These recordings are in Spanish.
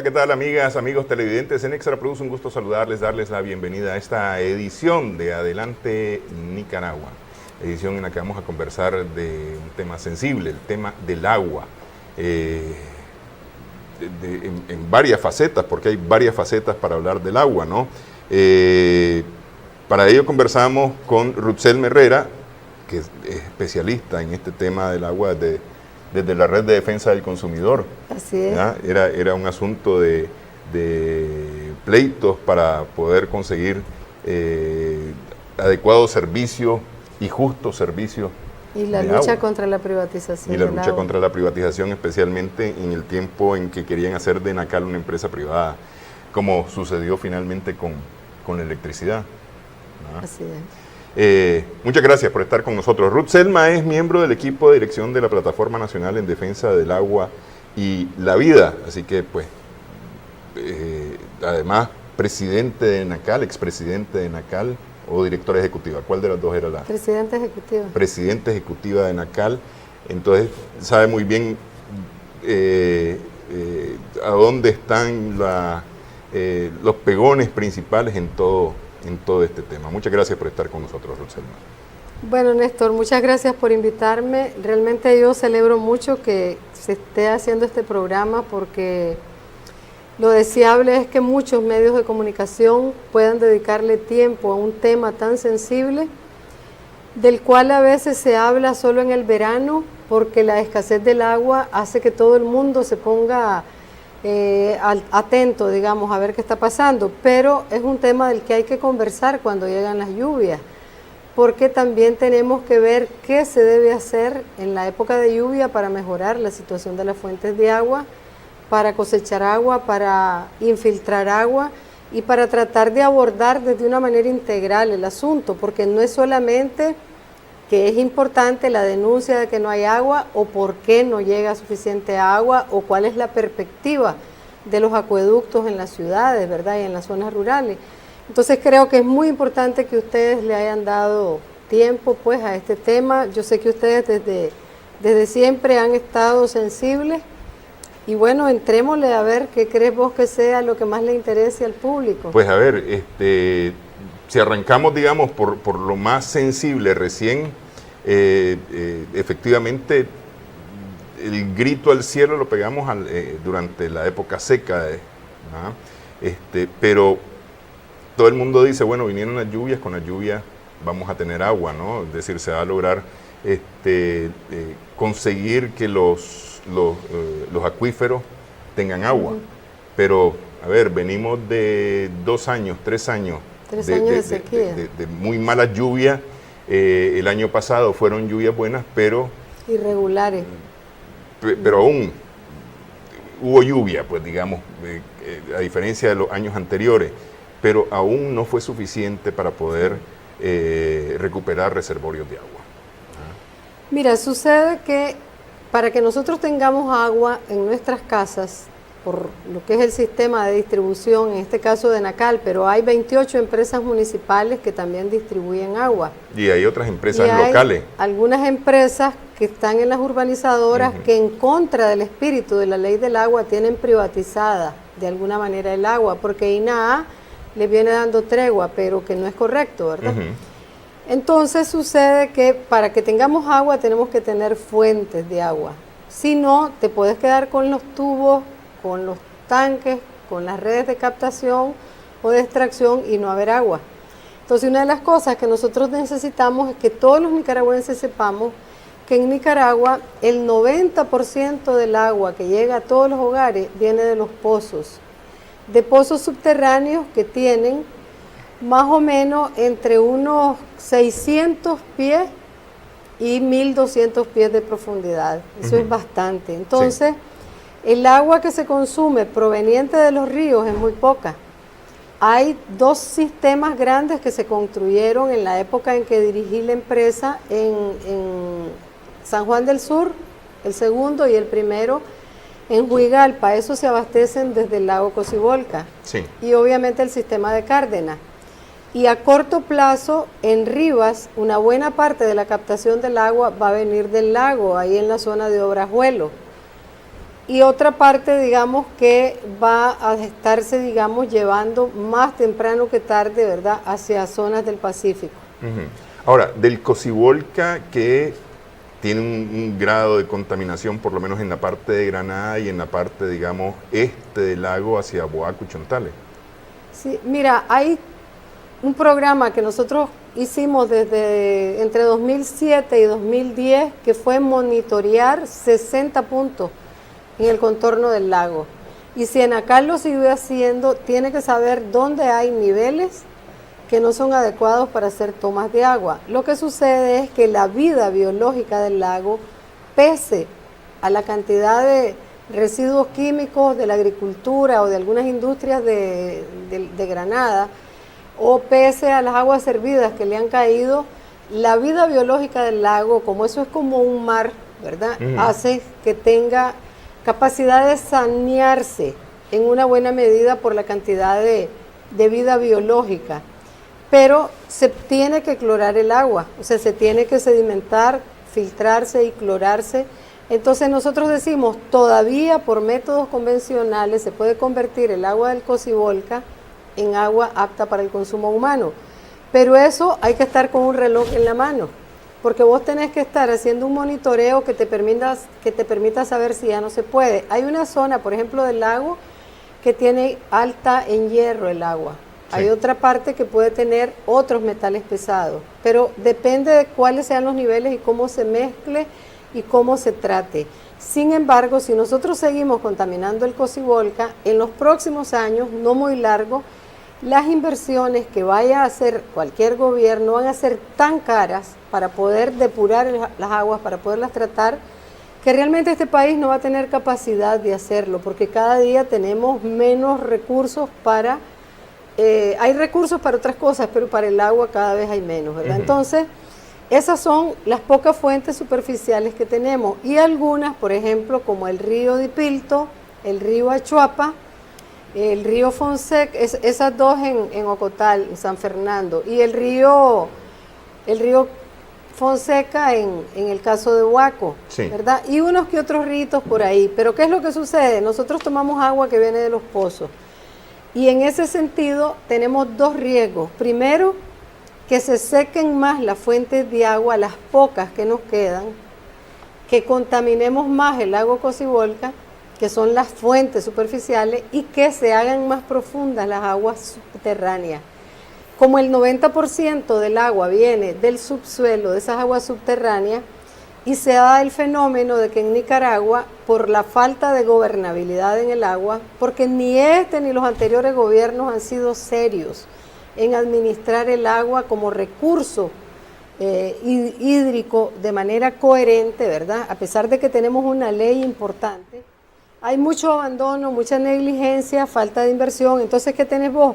¿qué tal amigas, amigos televidentes? En Extra Produce, un gusto saludarles, darles la bienvenida a esta edición de Adelante Nicaragua. Edición en la que vamos a conversar de un tema sensible, el tema del agua. En varias facetas, porque hay varias facetas para hablar del agua, ¿no? Para ello conversamos con Rutzel Herrera, que es especialista en este tema del agua desde la Red de Defensa del Consumidor. Así es. Era un asunto de pleitos para poder conseguir adecuado servicio y justo servicio. Y la lucha contra la privatización. Y la lucha contra la privatización, especialmente en el tiempo en que querían hacer de Enacal una empresa privada, como sucedió finalmente con la electricidad. Así es. Muchas gracias por estar con nosotros. Ruth Selma es miembro del equipo de dirección de la Plataforma Nacional en Defensa del Agua y la Vida, así que pues, además, presidente de Enacal, expresidente de Enacal o directora ejecutiva. ¿Cuál de las dos era la? Presidenta ejecutiva. Presidenta ejecutiva de Enacal, entonces sabe muy bien a dónde están los pegones principales en todo este tema. Muchas gracias por estar con nosotros, Ruth Selma. Bueno, Néstor, muchas gracias por invitarme. Realmente yo celebro mucho que se esté haciendo este programa porque lo deseable es que muchos medios de comunicación puedan dedicarle tiempo a un tema tan sensible, del cual a veces se habla solo en el verano, porque la escasez del agua hace que todo el mundo se ponga atento, digamos, a ver qué está pasando, pero es un tema del que hay que conversar cuando llegan las lluvias, porque también tenemos que ver qué se debe hacer en la época de lluvia para mejorar la situación de las fuentes de agua, para cosechar agua, para infiltrar agua y para tratar de abordar desde una manera integral el asunto, porque no es solamente que es importante la denuncia de que no hay agua o por qué no llega suficiente agua o cuál es la perspectiva de los acueductos en las ciudades, ¿verdad? Y en las zonas rurales. Entonces creo que es muy importante que ustedes le hayan dado tiempo pues a este tema. Yo sé que ustedes desde siempre han estado sensibles y bueno, entrémosle a ver qué crees vos que sea lo que más le interese al público. Pues a ver, si arrancamos, digamos, por lo más sensible, recién, efectivamente, el grito al cielo lo pegamos durante la época seca, pero todo el mundo dice, bueno, vinieron las lluvias, con las lluvias vamos a tener agua, ¿no? Es decir, se va a lograr conseguir que los acuíferos tengan agua. Pero, a ver, venimos de 2 años, 3 años, de sequía. De muy malas lluvias. El año pasado fueron lluvias buenas, pero irregulares. Pero aún hubo lluvia, pues digamos, a diferencia de los años anteriores, pero aún no fue suficiente para poder recuperar reservorios de agua. Mira, sucede que para que nosotros tengamos agua en nuestras casas, por lo que es el sistema de distribución, en este caso de Enacal, pero hay 28 empresas municipales que también distribuyen agua. Y hay otras empresas locales. Algunas empresas que están en las urbanizadoras que en contra del espíritu de la ley del agua tienen privatizada de alguna manera el agua, porque INAH le viene dando tregua, pero que no es correcto, ¿verdad? Entonces sucede que para que tengamos agua tenemos que tener fuentes de agua. Si no, te puedes quedar con los tubos, con los tanques, con las redes de captación o de extracción y no haber agua. Entonces una de las cosas que nosotros necesitamos es que todos los nicaragüenses sepamos que en Nicaragua el 90% del agua que llega a todos los hogares viene de los pozos, de pozos subterráneos que tienen más o menos entre unos 600 pies y 1200 pies de profundidad. Eso es bastante. Entonces, el agua que se consume proveniente de los ríos es muy poca. Hay 2 sistemas grandes que se construyeron en la época en que dirigí la empresa en San Juan del Sur, el segundo y el primero en Huigalpa. Esos se abastecen desde el lago Cocibolca y obviamente el sistema de Cárdenas. Y a corto plazo, en Rivas, una buena parte de la captación del agua va a venir del lago, ahí en la zona de Obrajuelo. y otra parte, digamos, que va a estarse, digamos, llevando más temprano que tarde, ¿verdad?, hacia zonas del Pacífico. Ahora, del Cocibolca, que tiene un grado de contaminación, por lo menos en la parte de Granada y en la parte, digamos, este del lago hacia Boaco y Chontales. Sí, mira, hay un programa que nosotros hicimos desde entre 2007 y 2010, que fue monitorear 60 puntos en el contorno del lago. Y si Enacal lo sigue haciendo, tiene que saber dónde hay niveles que no son adecuados para hacer tomas de agua. Lo que sucede es que la vida biológica del lago, pese a la cantidad de residuos químicos de la agricultura o de algunas industrias de Granada, o pese a las aguas servidas que le han caído, la vida biológica del lago, como eso es como un mar, ¿verdad?, hace que tenga capacidad de sanearse en una buena medida por la cantidad de vida biológica. Pero se tiene que clorar el agua, o sea, se tiene que sedimentar, filtrarse y clorarse. Entonces nosotros decimos, todavía por métodos convencionales se puede convertir el agua del Cocibolca en agua apta para el consumo humano. Pero eso hay que estar con un reloj en la mano, porque vos tenés que estar haciendo un monitoreo que te permita saber si ya no se puede. Hay una zona, por ejemplo, del lago que tiene alta en hierro el agua. Sí. Hay otra parte que puede tener otros metales pesados, pero depende de cuáles sean los niveles y cómo se mezcle y cómo se trate. Sin embargo, si nosotros seguimos contaminando el Cocibolca, en los próximos años, no muy largo, las inversiones que vaya a hacer cualquier gobierno van a ser tan caras para poder depurar las aguas, para poderlas tratar, que realmente este país no va a tener capacidad de hacerlo, porque cada día tenemos menos recursos para... hay recursos para otras cosas, pero para el agua cada vez hay menos, ¿verdad? Entonces, esas son las pocas fuentes superficiales que tenemos, y algunas, por ejemplo, como el río Dipilto, el río Achuapa, el río Fonseca, esas dos en Ocotal, en San Fernando, y el río Fonseca en el caso de Huaco, sí, ¿verdad? Y unos que otros ríos por ahí. Pero ¿qué es lo que sucede? Nosotros tomamos agua que viene de los pozos, y en ese sentido tenemos dos riesgos. Primero, que se sequen más las fuentes de agua, las pocas que nos quedan, que contaminemos más el lago Cocibolca, que son las fuentes superficiales, y que se hagan más profundas las aguas subterráneas. Como el 90% del agua viene del subsuelo, de esas aguas subterráneas, y se da el fenómeno de que en Nicaragua, por la falta de gobernabilidad en el agua, porque ni este ni los anteriores gobiernos han sido serios en administrar el agua como recurso hídrico de manera coherente, ¿verdad? A pesar de que tenemos una ley importante, hay mucho abandono, mucha negligencia, falta de inversión. Entonces, ¿qué tenés vos?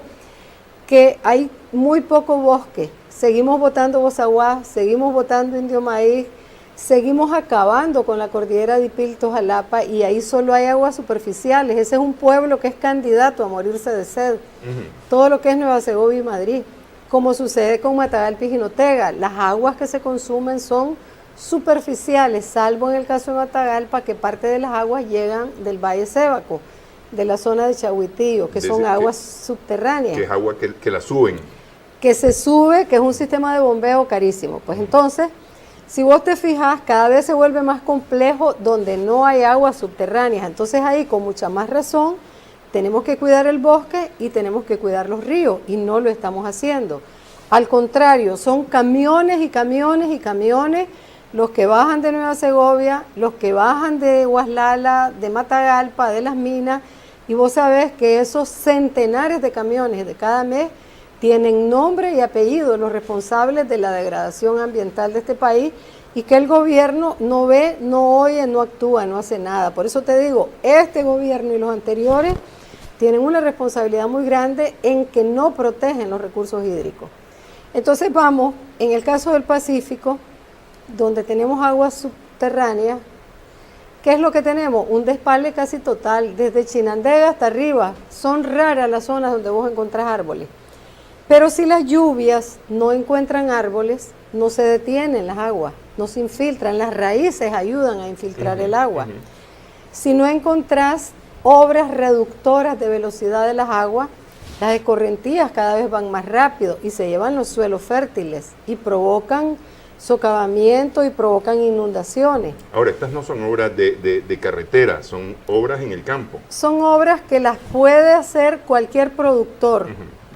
Que hay muy poco bosque. Seguimos botando bozaguá, seguimos botando indio maíz, seguimos acabando con la cordillera de Dipilto-Jalapa, y ahí solo hay aguas superficiales. Ese es un pueblo que es candidato a morirse de sed. Todo lo que es Nueva Segovia y Madrid. Como sucede con Matagalpa y Jinotega, las aguas que se consumen son superficiales, salvo en el caso de Matagalpa, que parte de las aguas llegan del Valle Sébaco, de la zona de Chahuitillo, que son aguas subterráneas. Que es agua que la suben. Que se sube, que es un sistema de bombeo carísimo. Pues entonces, si vos te fijas, cada vez se vuelve más complejo donde no hay aguas subterráneas. Entonces ahí, con mucha más razón, tenemos que cuidar el bosque y tenemos que cuidar los ríos, y no lo estamos haciendo. Al contrario, son camiones y camiones y camiones los que bajan de Nueva Segovia, los que bajan de Huaslala, de Matagalpa, de las minas, y vos sabés que esos centenares de camiones de cada mes tienen nombre y apellido los responsables de la degradación ambiental de este país, y que el gobierno no ve, no oye, no actúa, no hace nada. Por eso te digo, este gobierno y los anteriores tienen una responsabilidad muy grande en que no protegen los recursos hídricos. Entonces vamos, en el caso del Pacífico, donde tenemos aguas subterráneas, ¿qué es lo que tenemos? Un despale casi total, desde Chinandega hasta arriba. Son raras las zonas donde vos encontrás árboles. Pero si las lluvias no encuentran árboles, no se detienen las aguas, no se infiltran, las raíces ayudan a infiltrar el agua. Si no encontrás obras reductoras de velocidad de las aguas, las escorrentías cada vez van más rápido y se llevan los suelos fértiles y provocan socavamiento y provocan inundaciones. Ahora, estas no son obras de carretera, son obras en el campo. Son obras que las puede hacer cualquier productor.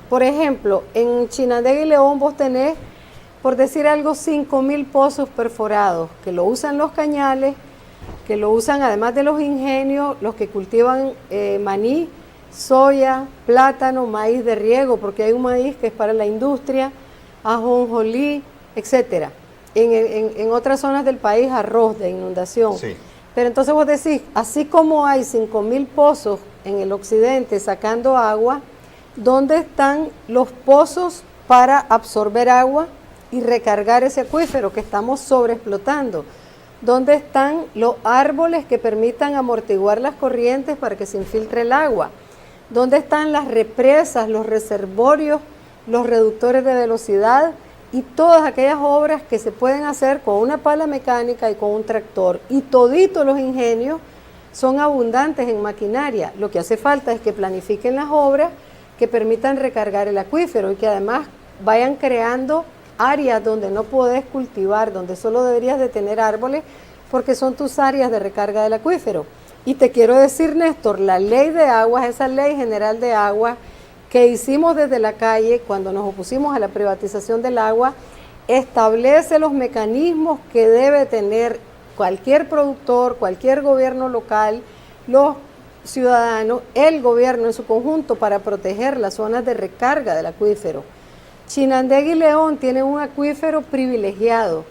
Por ejemplo, en Chinandega y León vos tenés, por decir algo, 5.000 pozos perforados, que lo usan los cañales, que lo usan además de los ingenios, los que cultivan maní, soya, plátano, maíz de riego, porque hay un maíz que es para la industria, ajonjolí, etcétera. En otras zonas del país, arroz de inundación. Sí. Pero entonces vos decís, así como hay 5.000 pozos en el occidente sacando agua, ¿dónde están los pozos para absorber agua y recargar ese acuífero que estamos sobreexplotando? ¿Dónde están los árboles que permitan amortiguar las corrientes para que se infiltre el agua? ¿Dónde están las represas, los reservorios, los reductores de velocidad y todas aquellas obras que se pueden hacer con una pala mecánica y con un tractor? Y toditos los ingenios son abundantes en maquinaria. Lo que hace falta es que planifiquen las obras que permitan recargar el acuífero y que además vayan creando áreas donde no podés cultivar, donde solo deberías de tener árboles, porque son tus áreas de recarga del acuífero. Y te quiero decir, Néstor, la ley de aguas, esa ley general de aguas que hicimos desde la calle cuando nos opusimos a la privatización del agua, establece los mecanismos que debe tener cualquier productor, cualquier gobierno local, los ciudadanos, el gobierno en su conjunto para proteger las zonas de recarga del acuífero. Chinandega y León tienen un acuífero privilegiado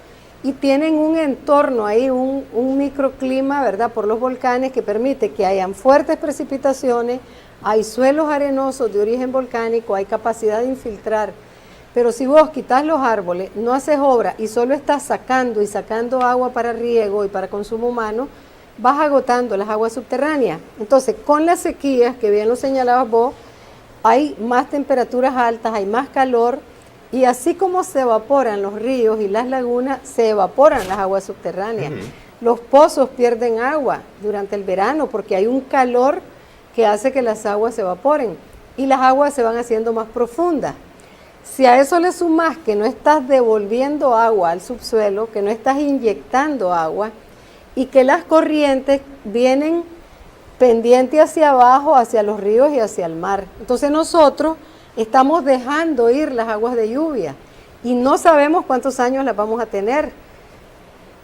y tienen un entorno ahí, un microclima, ¿verdad?, por los volcanes que permite que hayan fuertes precipitaciones, hay suelos arenosos de origen volcánico, hay capacidad de infiltrar. Pero si vos quitas los árboles, no haces obra y solo estás sacando y sacando agua para riego y para consumo humano, vas agotando las aguas subterráneas. Entonces, con las sequías, que bien lo señalabas vos, hay más temperaturas altas, hay más calor, y así como se evaporan los ríos y las lagunas, se evaporan las aguas subterráneas. Los pozos pierden agua durante el verano porque hay un calor que hace que las aguas se evaporen y las aguas se van haciendo más profundas. Si a eso le sumas que no estás devolviendo agua al subsuelo, que no estás inyectando agua y que las corrientes vienen pendientes hacia abajo, hacia los ríos y hacia el mar. Entonces nosotros estamos dejando ir las aguas de lluvia y no sabemos cuántos años las vamos a tener.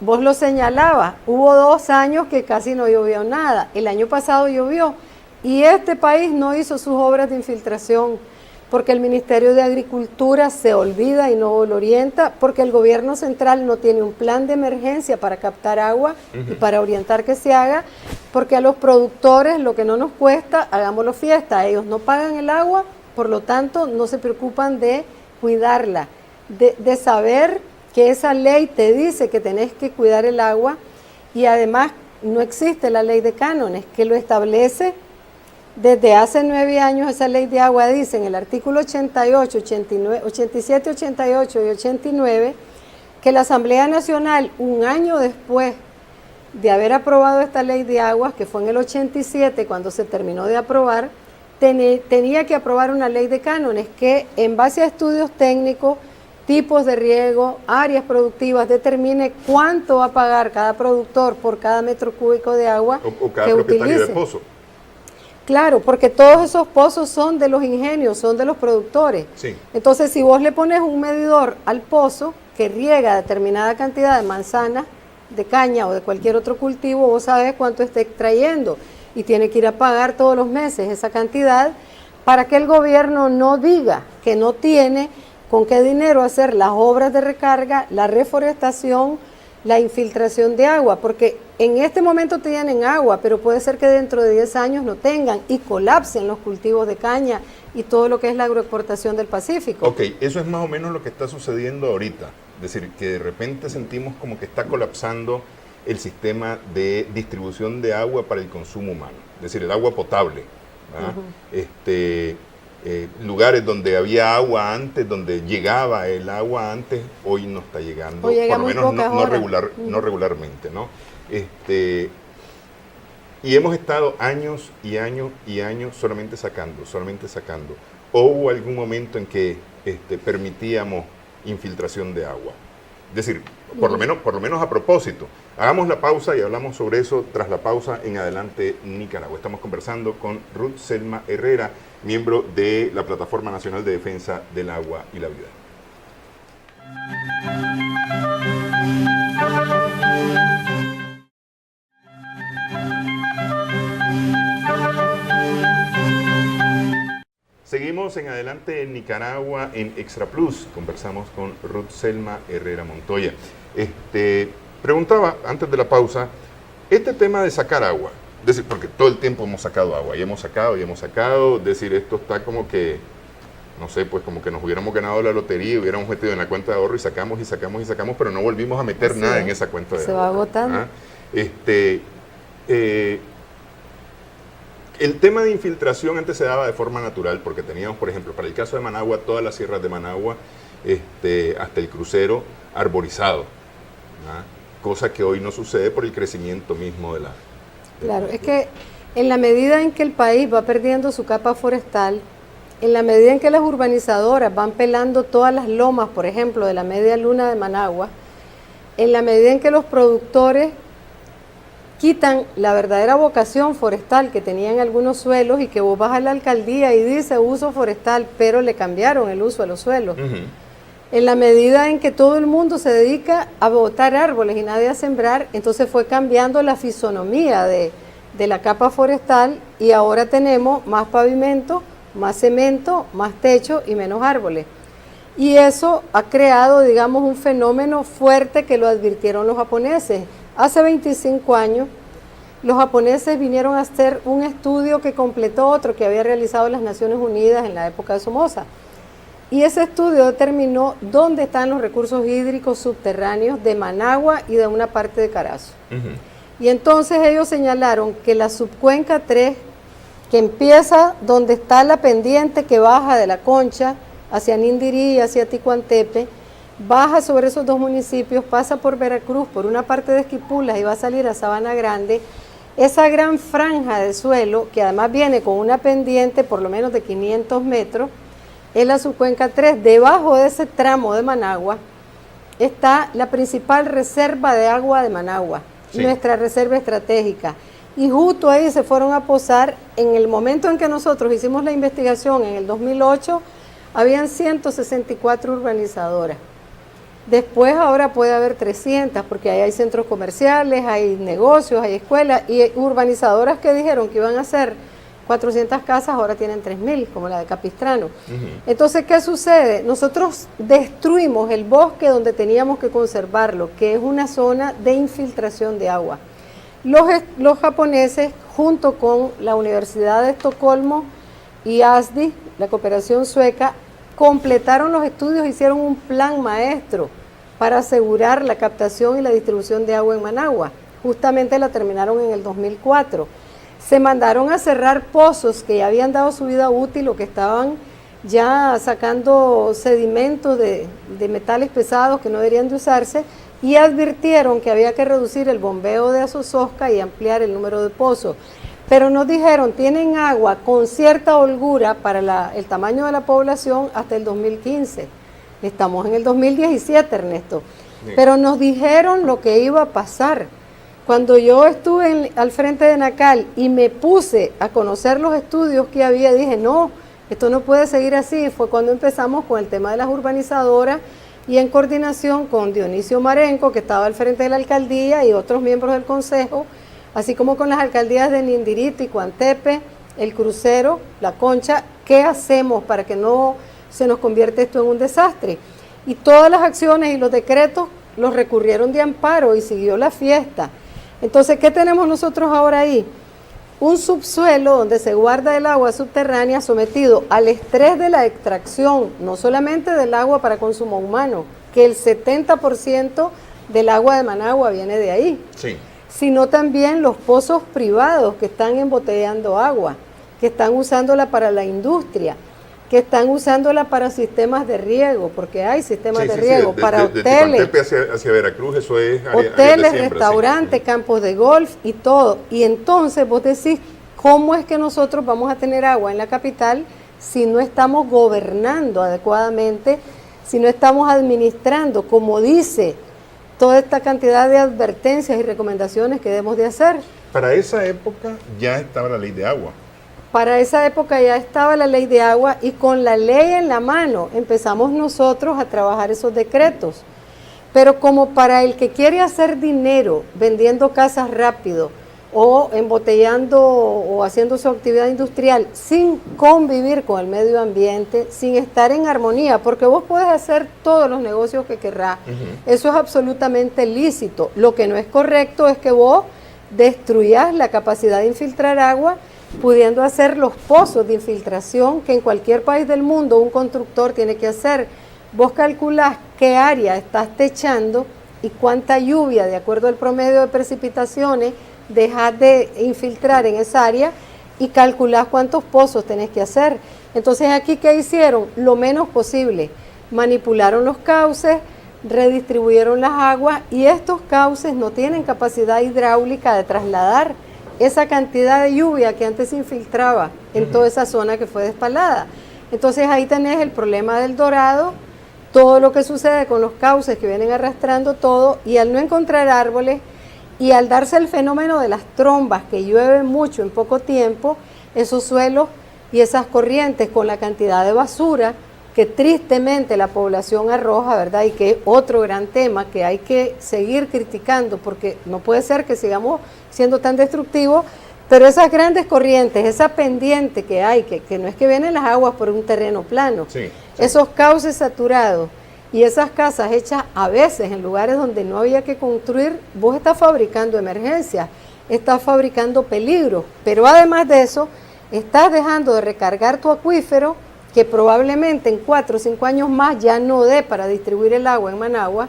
Vos lo señalabas, hubo 2 años que casi no llovió nada. El año pasado llovió y este país no hizo sus obras de infiltración porque el Ministerio de Agricultura se olvida y no lo orienta, porque el gobierno central no tiene un plan de emergencia para captar agua y para orientar que se haga, porque a los productores lo que no nos cuesta, hagámoslo fiesta, ellos no pagan el agua, por lo tanto no se preocupan de cuidarla, de saber que esa ley te dice que tenés que cuidar el agua y además no existe la ley de cánones que lo establece. Desde hace 9 años esa ley de agua dice en el artículo 88, 89, 87, 88 y 89 que la Asamblea Nacional, un año después de haber aprobado esta ley de aguas, que fue en el 87 cuando se terminó de aprobar, tenía que aprobar una ley de cánones que en base a estudios técnicos, tipos de riego, áreas productivas, determine cuánto va a pagar cada productor por cada metro cúbico de agua o cada que propietario utilice. de pozo. Claro, porque todos esos pozos son de los ingenios, son de los productores. Sí. Entonces, si vos le pones un medidor al pozo que riega determinada cantidad de manzanas, de caña o de cualquier otro cultivo, vos sabés cuánto está extrayendo y tiene que ir a pagar todos los meses esa cantidad para que el gobierno no diga que no tiene con qué dinero hacer las obras de recarga, la reforestación, la infiltración de agua, porque en este momento tienen agua, pero puede ser que dentro de 10 años no tengan y colapsen los cultivos de caña y todo lo que es la agroexportación del Pacífico. Ok, eso es más o menos lo que está sucediendo ahorita. Es decir, que de repente sentimos como que está colapsando el sistema de distribución de agua para el consumo humano. Es decir, el agua potable. Lugares donde había agua antes, donde llegaba el agua antes, hoy no está llegando, por lo menos no regularmente, ¿no? Y hemos estado años y años y años solamente sacando, solamente sacando. ¿O hubo algún momento en que permitíamos infiltración de agua? Es decir, por lo menos a propósito. Hagamos la pausa y hablamos sobre eso tras la pausa en Adelante Nicaragua. Estamos conversando con Ruth Selma Herrera, miembro de la Plataforma Nacional de Defensa del Agua y la Vida. Seguimos en Adelante en Nicaragua en Extra Plus. Conversamos con Ruth Selma Herrera Montoya. Preguntaba antes de la pausa, este tema de sacar agua, es decir, porque todo el tiempo hemos sacado agua, y hemos sacado, es decir, esto está como que, no sé, pues como que nos hubiéramos ganado la lotería, hubiéramos metido en la cuenta de ahorro y sacamos, pero no volvimos a meter nada en esa cuenta de ahorro. Se va agotando. El tema de infiltración antes se daba de forma natural, porque teníamos, por ejemplo, para el caso de Managua, todas las sierras de Managua, hasta el crucero arborizado, cosa que hoy no sucede por el crecimiento mismo de la... Claro, es que en la medida en que el país va perdiendo su capa forestal, en la medida en que las urbanizadoras van pelando todas las lomas, por ejemplo, de la media luna de Managua, en la medida en que los productores quitan la verdadera vocación forestal que tenían algunos suelos y que vos vas a la alcaldía y dice uso forestal, pero le cambiaron el uso a los suelos. En la medida en que todo el mundo se dedica a botar árboles y nadie a sembrar, entonces fue cambiando la fisonomía de la capa forestal y ahora tenemos más pavimento, más cemento, más techo y menos árboles. Y eso ha creado, digamos, un fenómeno fuerte que lo advirtieron los japoneses. Hace 25 años, los japoneses vinieron a hacer un estudio que completó otro que había realizado las Naciones Unidas en la época de Somoza. Y ese estudio determinó dónde están los recursos hídricos subterráneos de Managua y de una parte de Carazo. Y entonces ellos señalaron que la subcuenca 3, que empieza donde está la pendiente que baja de la Concha hacia Nindirí y hacia Ticuantepe, baja sobre esos dos municipios, pasa por Veracruz, por una parte de Esquipulas y va a salir a Sabana Grande. Esa gran franja de suelo, que además viene con una pendiente por lo menos de 500 metros, es la subcuenca 3. Debajo de ese tramo de Managua está la principal reserva de agua de Managua, nuestra reserva estratégica. Y justo ahí se fueron a posar, en el momento en que nosotros hicimos la investigación, en el 2008, habían 164 urbanizadoras. Después ahora puede haber 300, porque ahí hay centros comerciales, hay negocios, hay escuelas, y urbanizadoras que dijeron que iban a hacer 400 casas, ahora tienen 3.000, como la de Capistrano. Entonces, ¿qué sucede? Nosotros destruimos el bosque donde teníamos que conservarlo, que es una zona de infiltración de agua. Los japoneses, junto con la Universidad de Estocolmo y ASDI, la cooperación sueca, completaron los estudios, hicieron un plan maestro para asegurar la captación y la distribución de agua en Managua. Justamente la terminaron en el 2004. Se mandaron a cerrar pozos que ya habían dado su vida útil o que estaban ya sacando sedimentos de metales pesados que no deberían de usarse, y advirtieron que había que reducir el bombeo de Azozosca y ampliar el número de pozos. Pero nos dijeron, tienen agua con cierta holgura para el tamaño de la población hasta el 2015. Estamos en el 2017, Ernesto. Sí. Pero nos dijeron lo que iba a pasar. Cuando yo estuve al frente de NACAL y me puse a conocer los estudios que había, dije, no, esto no puede seguir así. Fue cuando empezamos con el tema de las urbanizadoras y en coordinación con Dionisio Marenco, que estaba al frente de la alcaldía, y otros miembros del consejo, así como con las alcaldías de Nindirí, Ticuantepe, El Crucero, La Concha. ¿Qué hacemos para que no se nos convierta esto en un desastre? Y todas las acciones y los decretos los recurrieron de amparo y siguió la fiesta. Entonces, ¿qué tenemos nosotros ahora ahí? Un subsuelo donde se guarda el agua subterránea sometido al estrés de la extracción, no solamente del agua para consumo humano, que el 70% del agua de Managua viene de ahí, sino también los pozos privados que están embotellando agua, que están usándola para la industria, que están usándola para sistemas de riego, porque hay sistemas Sí, de sí, riego, sí, para de hoteles, Ticuantepe hacia Veracruz, eso es área de hoteles, siembra, restaurantes, sí. campos de golf y todo. Y entonces vos decís, ¿cómo es que nosotros vamos a tener agua en la capital si no estamos gobernando adecuadamente, si no estamos administrando, como dice toda esta cantidad de advertencias y recomendaciones que debemos de hacer? Para esa época ya estaba la ley de agua. Para esa época ya estaba la ley de agua y con la ley en la mano empezamos nosotros a trabajar esos decretos. Pero como para el que quiere hacer dinero vendiendo casas rápido o embotellando o haciendo su actividad industrial sin convivir con el medio ambiente, sin estar en armonía, porque vos podés hacer todos los negocios que querrás, eso es absolutamente lícito. Lo que no es correcto es que vos destruyas la capacidad de infiltrar agua, pudiendo hacer los pozos de infiltración que en cualquier país del mundo un constructor tiene que hacer. Vos calculás qué área estás techando y cuánta lluvia, de acuerdo al promedio de precipitaciones, dejas de infiltrar en esa área y calculás cuántos pozos tenés que hacer. Entonces, aquí, ¿qué hicieron? Lo menos posible. Manipularon los cauces, redistribuyeron las aguas y estos cauces no tienen capacidad hidráulica de trasladar esa cantidad de lluvia que antes se infiltraba en toda esa zona que fue despalada. Entonces ahí tenés el problema del Dorado, todo lo que sucede con los cauces que vienen arrastrando todo, y al no encontrar árboles y al darse el fenómeno de las trombas, que llueve mucho en poco tiempo, esos suelos y esas corrientes con la cantidad de basura que tristemente la población arroja, ¿verdad? Y que es otro gran tema que hay que seguir criticando, porque no puede ser que sigamos siendo tan destructivos, pero esas grandes corrientes, esa pendiente que hay, que no es que vienen las aguas por un terreno plano, esos cauces saturados y esas casas hechas a veces en lugares donde no había que construir, vos estás fabricando emergencias, estás fabricando peligros, pero además de eso, estás dejando de recargar tu acuífero, que probablemente en 4 o 5 años más ya no dé para distribuir el agua en Managua,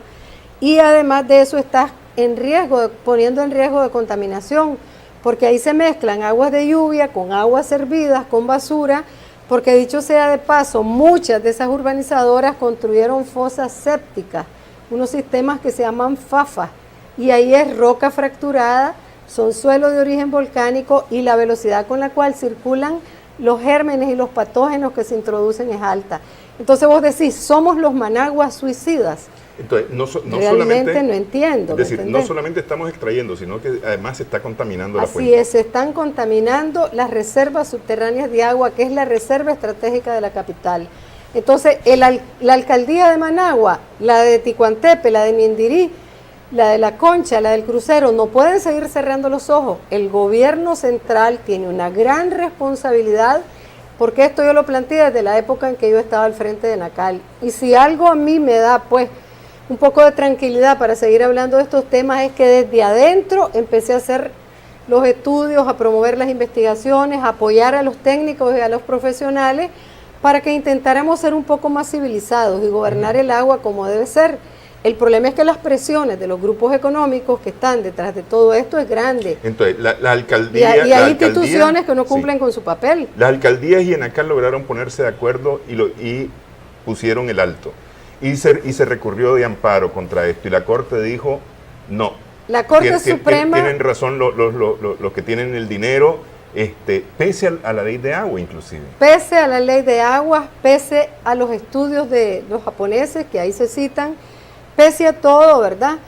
y además de eso estás en riesgo, poniendo en riesgo de contaminación, porque ahí se mezclan aguas de lluvia con aguas hervidas, con basura, porque dicho sea de paso, muchas de esas urbanizadoras construyeron fosas sépticas, unos sistemas que se llaman FAFA, y ahí es roca fracturada, son suelos de origen volcánico y la velocidad con la cual circulan los gérmenes y los patógenos que se introducen es alta. Entonces vos decís, somos los Managuas suicidas. Entonces, realmente solamente, no entiendo. Es decir, no solamente estamos extrayendo, sino que además se está contaminando la fuente. Así es, se están contaminando las reservas subterráneas de agua, que es la reserva estratégica de la capital. Entonces, la alcaldía de Managua, la de Ticuantepe, la de Nindirí, la de La Concha, la del Crucero, no pueden seguir cerrando los ojos. El gobierno central tiene una gran responsabilidad, porque esto yo lo planteé desde la época en que yo estaba al frente de Nacal. Y si algo a mí me da, pues, un poco de tranquilidad para seguir hablando de estos temas, es que desde adentro empecé a hacer los estudios, a promover las investigaciones, a apoyar a los técnicos y a los profesionales para que intentáramos ser un poco más civilizados y gobernar el agua como debe ser. El problema es que las presiones de los grupos económicos que están detrás de todo esto es grande. Entonces, la alcaldía... Y hay instituciones que no cumplen con su papel. Las alcaldías y Enacal lograron ponerse de acuerdo y pusieron el alto. Y se recurrió de amparo contra esto. Y la Corte dijo, no. La Corte Suprema... Tienen razón los que tienen el dinero, pese a la ley de agua inclusive. Pese a la ley de agua, pese a los estudios de los japoneses, que ahí se citan, pese a todo, ¿verdad?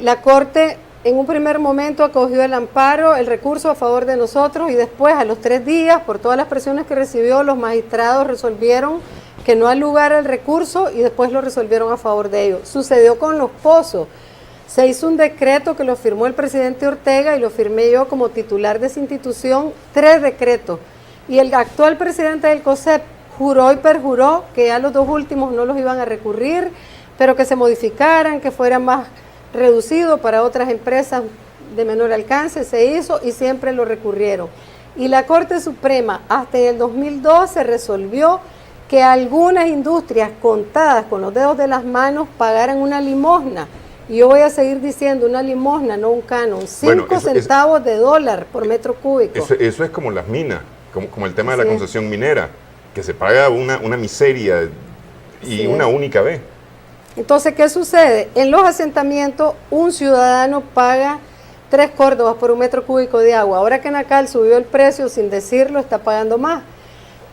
La Corte en un primer momento acogió el amparo, el recurso a favor de nosotros, y después, a los 3 días, por todas las presiones que recibió, los magistrados resolvieron que no al lugar el recurso y después lo resolvieron a favor de ellos. Sucedió con los pozos. Se hizo un decreto que lo firmó el presidente Ortega y lo firmé yo como titular de esa institución, 3 decretos. Y el actual presidente del COSEP juró y perjuró que ya los 2 últimos no los iban a recurrir, pero que se modificaran, que fueran más reducidos para otras empresas de menor alcance, se hizo y siempre lo recurrieron. Y la Corte Suprema hasta en el 2012 resolvió que algunas industrias contadas con los dedos de las manos pagaran una limosna. Y yo voy a seguir diciendo una limosna, no un canon, 5 centavos de dólar por metro cúbico. Eso es como las minas, como el tema de la concesión minera. que se paga una miseria y Sí. una única vez. Entonces, ¿qué sucede? En los asentamientos, un ciudadano paga 3 córdobas por un metro cúbico de agua. Ahora que Nacal subió el precio, sin decirlo, está pagando más.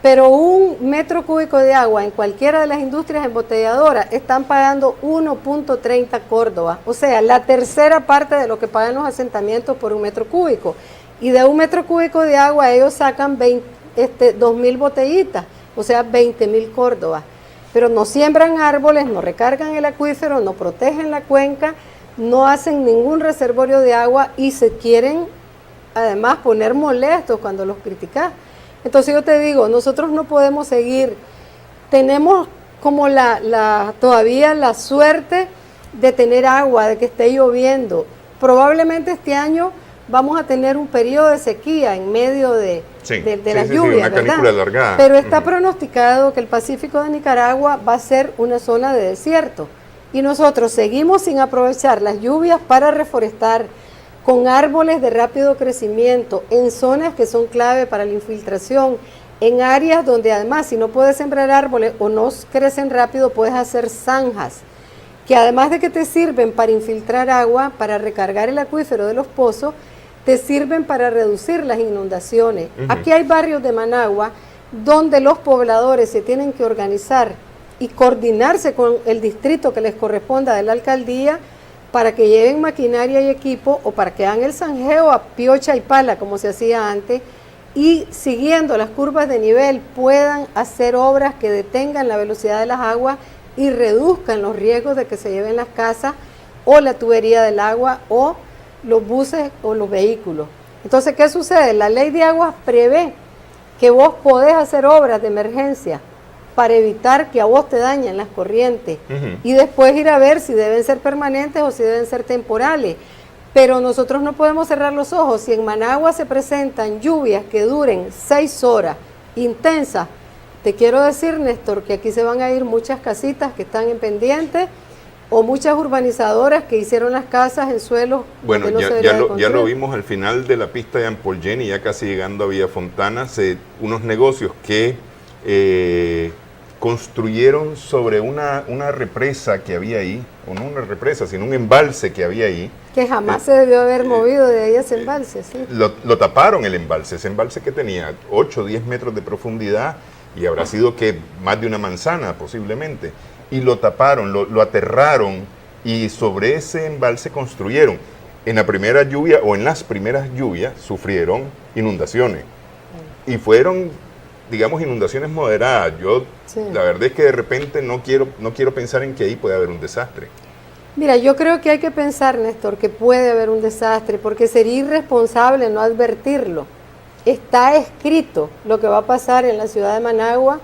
Pero un metro cúbico de agua en cualquiera de las industrias embotelladoras están pagando 1.30 córdobas. O sea, la tercera parte de lo que pagan los asentamientos por un metro cúbico. Y de un metro cúbico de agua ellos sacan 2.000 botellitas, o sea, 20.000 córdobas. Pero no siembran árboles, no recargan el acuífero, no protegen la cuenca, no hacen ningún reservorio de agua y se quieren además poner molestos cuando los criticas. Entonces yo te digo, nosotros no podemos seguir, tenemos como todavía la suerte de tener agua, de que esté lloviendo. Probablemente este año vamos a tener un periodo de sequía en medio de las lluvias, una canícula alargada. Pero está pronosticado que el Pacífico de Nicaragua va a ser una zona de desierto. Y nosotros seguimos sin aprovechar las lluvias para reforestar con árboles de rápido crecimiento, en zonas que son clave para la infiltración, en áreas donde además si no puedes sembrar árboles o no crecen rápido, puedes hacer zanjas, que además de que te sirven para infiltrar agua, para recargar el acuífero de los pozos, te sirven para reducir las inundaciones. Aquí hay barrios de Managua donde los pobladores se tienen que organizar y coordinarse con el distrito que les corresponda de la alcaldía para que lleven maquinaria y equipo o para que hagan el zanjeo a piocha y pala como se hacía antes y siguiendo las curvas de nivel puedan hacer obras que detengan la velocidad de las aguas y reduzcan los riesgos de que se lleven las casas o la tubería del agua o los buses o los vehículos. Entonces, ¿qué sucede? La ley de aguas prevé que vos podés hacer obras de emergencia para evitar que a vos te dañen las corrientes y después ir a ver si deben ser permanentes o si deben ser temporales. Pero nosotros no podemos cerrar los ojos. Si en Managua se presentan lluvias que duren 6 horas intensas, te quiero decir, Néstor, que aquí se van a ir muchas casitas que están en pendiente o muchas urbanizadoras que hicieron las casas en suelos bueno, que no se ya lo vimos al final de la pista de Ampollen y ya casi llegando a Villa Fontana, unos negocios que construyeron sobre una represa que había ahí, o no una represa, sino un embalse que había ahí. Que jamás se debió haber movido de ahí ese embalse, sí. Lo taparon el embalse, ese embalse que tenía 8 o 10 metros de profundidad y habrá sido que más de una manzana posiblemente. Y lo taparon, lo aterraron y sobre ese embalse construyeron. En la primera lluvia o en las primeras lluvias sufrieron inundaciones y fueron, digamos, inundaciones moderadas. La verdad es que de repente no quiero pensar en que ahí puede haber un desastre. Mira, yo creo que hay que pensar, Néstor, que puede haber un desastre porque sería irresponsable no advertirlo. Está escrito lo que va a pasar en la ciudad de Managua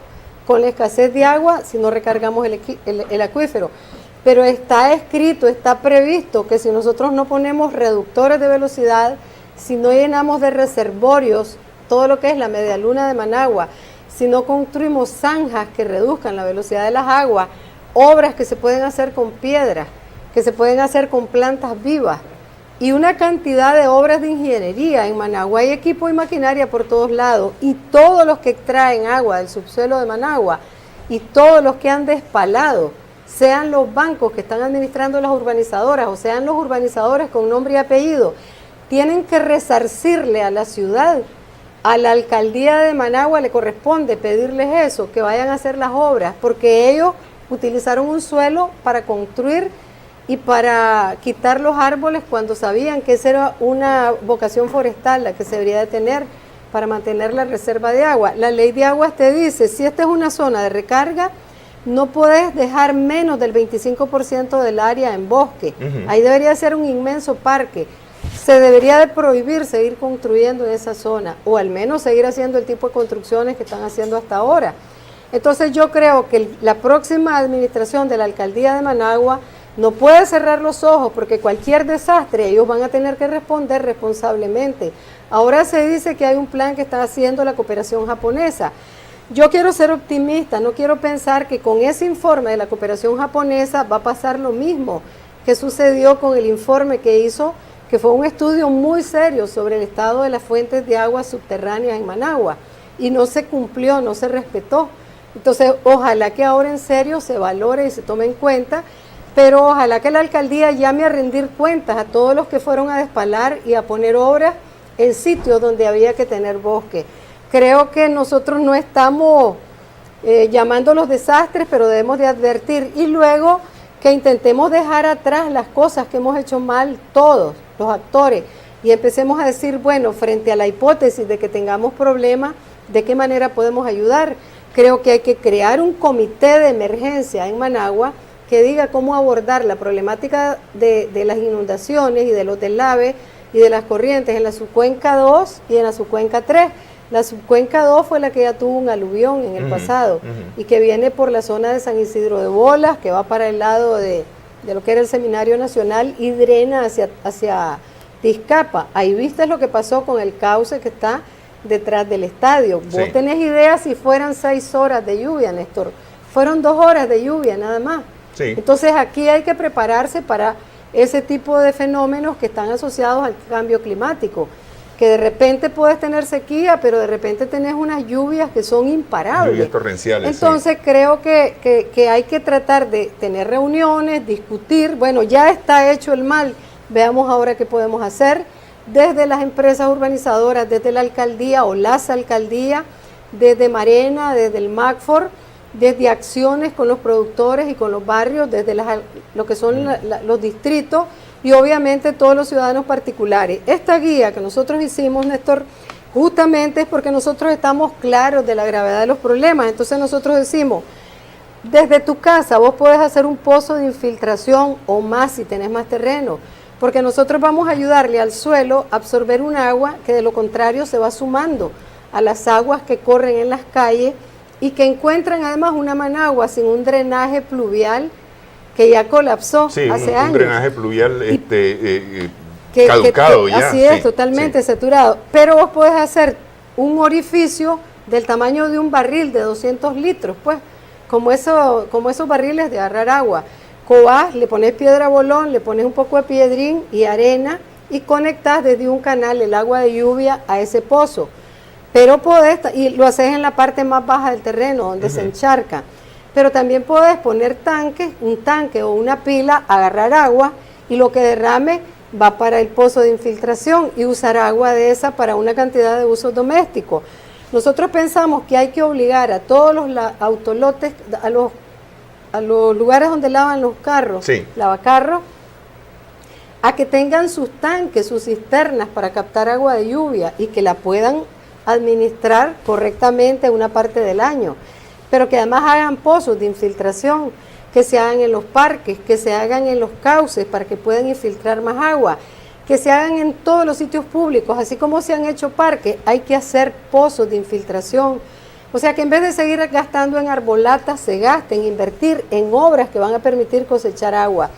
con la escasez de agua si no recargamos el acuífero. Pero está escrito, está previsto que si nosotros no ponemos reductores de velocidad, si no llenamos de reservorios todo lo que es la media luna de Managua, si no construimos zanjas que reduzcan la velocidad de las aguas, obras que se pueden hacer con piedras, que se pueden hacer con plantas vivas y una cantidad de obras de ingeniería. En Managua hay equipo y maquinaria por todos lados y todos los que extraen agua del subsuelo de Managua y todos los que han despalado, sean los bancos que están administrando las urbanizadoras o sean los urbanizadores con nombre y apellido, tienen que resarcirle a la ciudad. A la alcaldía de Managua le corresponde pedirles eso, que vayan a hacer las obras, porque ellos utilizaron un suelo para construir y para quitar los árboles cuando sabían que esa era una vocación forestal la que se debería de tener para mantener la reserva de agua. La ley de aguas te dice, si esta es una zona de recarga, no puedes dejar menos del 25% del área en bosque. Ahí debería ser un inmenso parque. Se debería de prohibir seguir construyendo en esa zona, o al menos seguir haciendo el tipo de construcciones que están haciendo hasta ahora. Entonces yo creo que la próxima administración de la alcaldía de Managua no puede cerrar los ojos, porque cualquier desastre ellos van a tener que responder responsablemente. Ahora se dice que hay un plan que está haciendo la cooperación japonesa. Yo quiero ser optimista, no quiero pensar que con ese informe de la cooperación japonesa va a pasar lo mismo que sucedió con el informe que hizo, que fue un estudio muy serio sobre el estado de las fuentes de agua subterráneas en Managua. y no se cumplió, no se respetó. Entonces, ojalá que ahora en serio se valore y se tome en cuenta, pero ojalá que la alcaldía llame a rendir cuentas a todos los que fueron a despalar y a poner obras en sitios donde había que tener bosque. Creo que nosotros no estamos llamando los desastres, pero debemos de advertir y luego que intentemos dejar atrás las cosas que hemos hecho mal todos los actores y empecemos a decir, bueno, frente a la hipótesis de que tengamos problemas, ¿de qué manera podemos ayudar? Creo que hay que crear un comité de emergencia en Managua que diga cómo abordar la problemática de las inundaciones y de los deslaves y de las corrientes en la subcuenca 2 y en la subcuenca 3. La subcuenca 2 fue la que ya tuvo un aluvión en el pasado y que viene por la zona de San Isidro de Bolas, que va para el lado de lo que era el Seminario Nacional y drena hacia Tizcapa. Ahí viste lo que pasó con el cauce que está detrás del estadio. Sí. Vos tenés idea si fueran 6 horas de lluvia, Néstor. Fueron 2 horas de lluvia nada más. Sí. Entonces aquí hay que prepararse para ese tipo de fenómenos que están asociados al cambio climático. Que de repente puedes tener sequía, pero de repente tenés unas lluvias que son imparables. Lluvias torrenciales. Entonces creo que hay que tratar de tener reuniones, discutir. Bueno, ya está hecho el mal, veamos ahora qué podemos hacer. Desde las empresas urbanizadoras, desde la alcaldía o las alcaldías, desde Marena, desde el MACFOR, desde acciones con los productores y con los barrios, desde lo que son los distritos y obviamente todos los ciudadanos particulares. Esta guía que nosotros hicimos, Néstor, justamente es porque nosotros estamos claros de la gravedad de los problemas. Entonces nosotros decimos, desde tu casa vos podés hacer un pozo de infiltración o más si tenés más terreno, porque nosotros vamos a ayudarle al suelo a absorber un agua que de lo contrario se va sumando a las aguas que corren en las calles y que encuentran además una Managua sin un drenaje pluvial que ya colapsó hace años. Un drenaje pluvial caducado ya. Así es, totalmente saturado. Pero vos podés hacer un orificio del tamaño de un barril de 200 litros, pues, como esos barriles de agarrar agua. Cobás, le pones piedra bolón, le pones un poco de piedrín y arena y conectás desde un canal el agua de lluvia a ese pozo. Pero podés, y lo haces en la parte más baja del terreno, donde se encharca. Pero también podés poner un tanque o una pila, agarrar agua y lo que derrame va para el pozo de infiltración y usar agua de esa para una cantidad de usos domésticos. Nosotros pensamos que hay que obligar a todos los autolotes, a los lugares donde lavan los carros, lavacarros, a que tengan sus tanques, sus cisternas para captar agua de lluvia y que la puedan administrar correctamente una parte del año, pero que además hagan pozos de infiltración, que se hagan en los parques, que se hagan en los cauces para que puedan infiltrar más agua, que se hagan en todos los sitios públicos, así como se han hecho parques, hay que hacer pozos de infiltración. O sea que en vez de seguir gastando en arbolatas, se gaste en invertir en obras que van a permitir cosechar agua,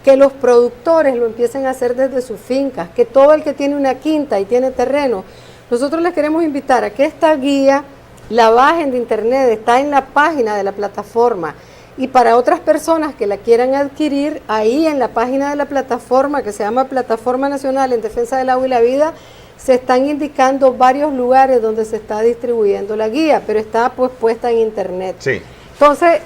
que los productores lo empiecen a hacer desde sus fincas, que todo el que tiene una quinta y tiene terreno. Nosotros les queremos invitar a que esta guía la bajen de internet, está en la página de la plataforma. Y para otras personas que la quieran adquirir, ahí en la página de la plataforma, que se llama Plataforma Nacional en Defensa del Agua y la Vida, se están indicando varios lugares donde se está distribuyendo la guía, pero está pues puesta en internet. Sí. Entonces,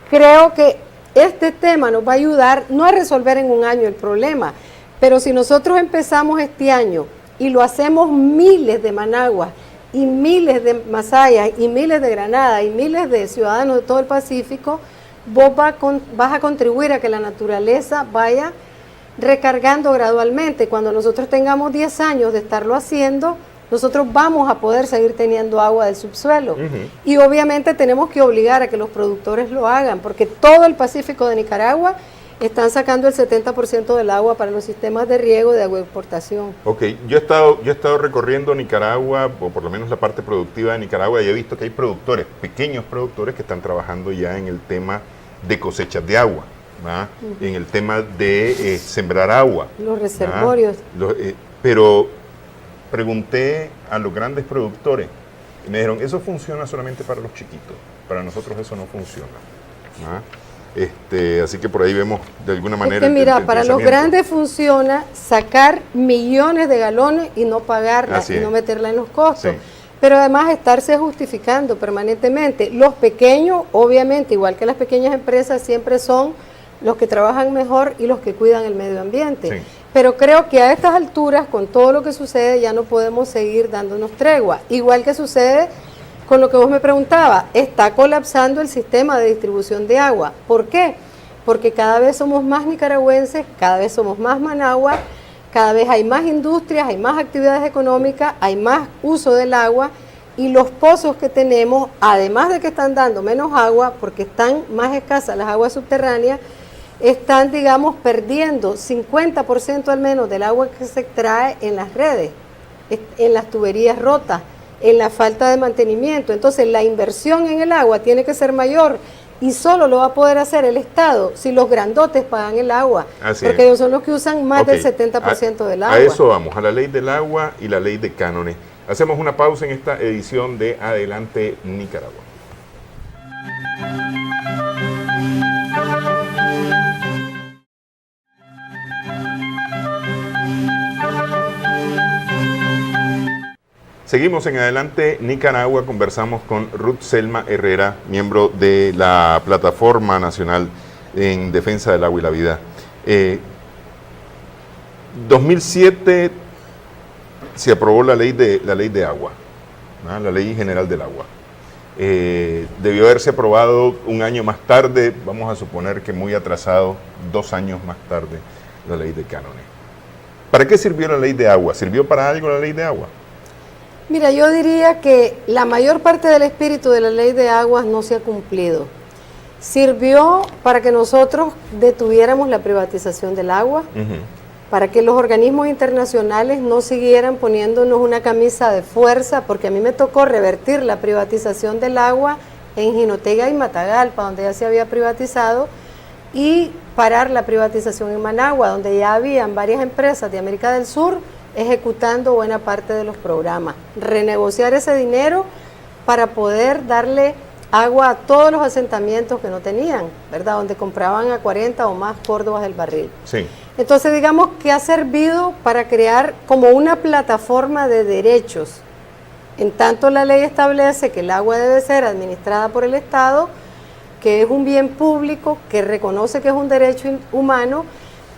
creo que este tema nos va a ayudar, no a resolver en un año el problema, pero si nosotros empezamos este año y lo hacemos miles de Managuas y miles de Masayas y miles de Granada y miles de ciudadanos de todo el Pacífico, vos vas a contribuir a que la naturaleza vaya recargando gradualmente. Cuando nosotros tengamos 10 años de estarlo haciendo, nosotros vamos a poder seguir teniendo agua del subsuelo. Y obviamente tenemos que obligar a que los productores lo hagan, porque todo el Pacífico de Nicaragua están sacando el 70% del agua para los sistemas de riego de agua de exportación. Ok, yo he estado recorriendo Nicaragua, o por lo menos la parte productiva de Nicaragua, y he visto que hay productores, pequeños productores, que están trabajando ya en el tema de cosechas de agua, en el tema de sembrar agua. Los reservorios. Pero pregunté a los grandes productores y me dijeron, eso funciona solamente para los chiquitos, para nosotros eso no funciona. Así que por ahí vemos de alguna manera. Es que mira, para los grandes funciona sacar millones de galones y no pagarla y no meterla en los costos. Sí. pero además estarse justificando permanentemente. Los pequeños, obviamente, igual que las pequeñas empresas, siempre son los que trabajan mejor y los que cuidan el medio ambiente. Sí. Pero creo que a estas alturas, con todo lo que sucede, ya no podemos seguir dándonos tregua. Igual que sucede con lo que vos me preguntabas, está colapsando el sistema de distribución de agua. ¿Por qué? Porque cada vez somos más nicaragüenses, cada vez somos más Managua, cada vez hay más industrias, hay más actividades económicas, hay más uso del agua y los pozos que tenemos, además de que están dando menos agua, porque están más escasas las aguas subterráneas, están, digamos, perdiendo 50% al menos del agua que se extrae en las redes, en las tuberías rotas, en la falta de mantenimiento. Entonces, la inversión en el agua tiene que ser mayor y solo lo va a poder hacer el Estado si los grandotes pagan el agua, porque ellos son los que usan más del 70% del agua. A eso vamos, a la ley del agua y la ley de cánones. Hacemos una pausa en esta edición de Adelante Nicaragua. Seguimos en Adelante Nicaragua, conversamos con Ruth Selma Herrera, miembro de la Plataforma Nacional en Defensa del Agua y la Vida. 2007 se aprobó la ley de agua, ¿no? La Ley General del Agua. Debió haberse aprobado un año más tarde, vamos a suponer que muy atrasado, 2 años más tarde, la Ley de Cánones. ¿Para qué sirvió la Ley de Agua? ¿Sirvió para algo la Ley de Agua? Mira, yo diría que la mayor parte del espíritu de la Ley de Aguas no se ha cumplido. Sirvió para que nosotros detuviéramos la privatización del agua, para que los organismos internacionales no siguieran poniéndonos una camisa de fuerza, porque a mí me tocó revertir la privatización del agua en Jinotega y Matagalpa, donde ya se había privatizado, y parar la privatización en Managua, donde ya habían varias empresas de América del Sur ejecutando buena parte de los programas. Renegociar ese dinero para poder darle agua a todos los asentamientos que no tenían, ¿verdad? Donde compraban a 40 o más córdobas del barril. Sí. Entonces, digamos que ha servido para crear como una plataforma de derechos. En tanto, la ley establece que el agua debe ser administrada por el Estado, que es un bien público, que reconoce que es un derecho humano,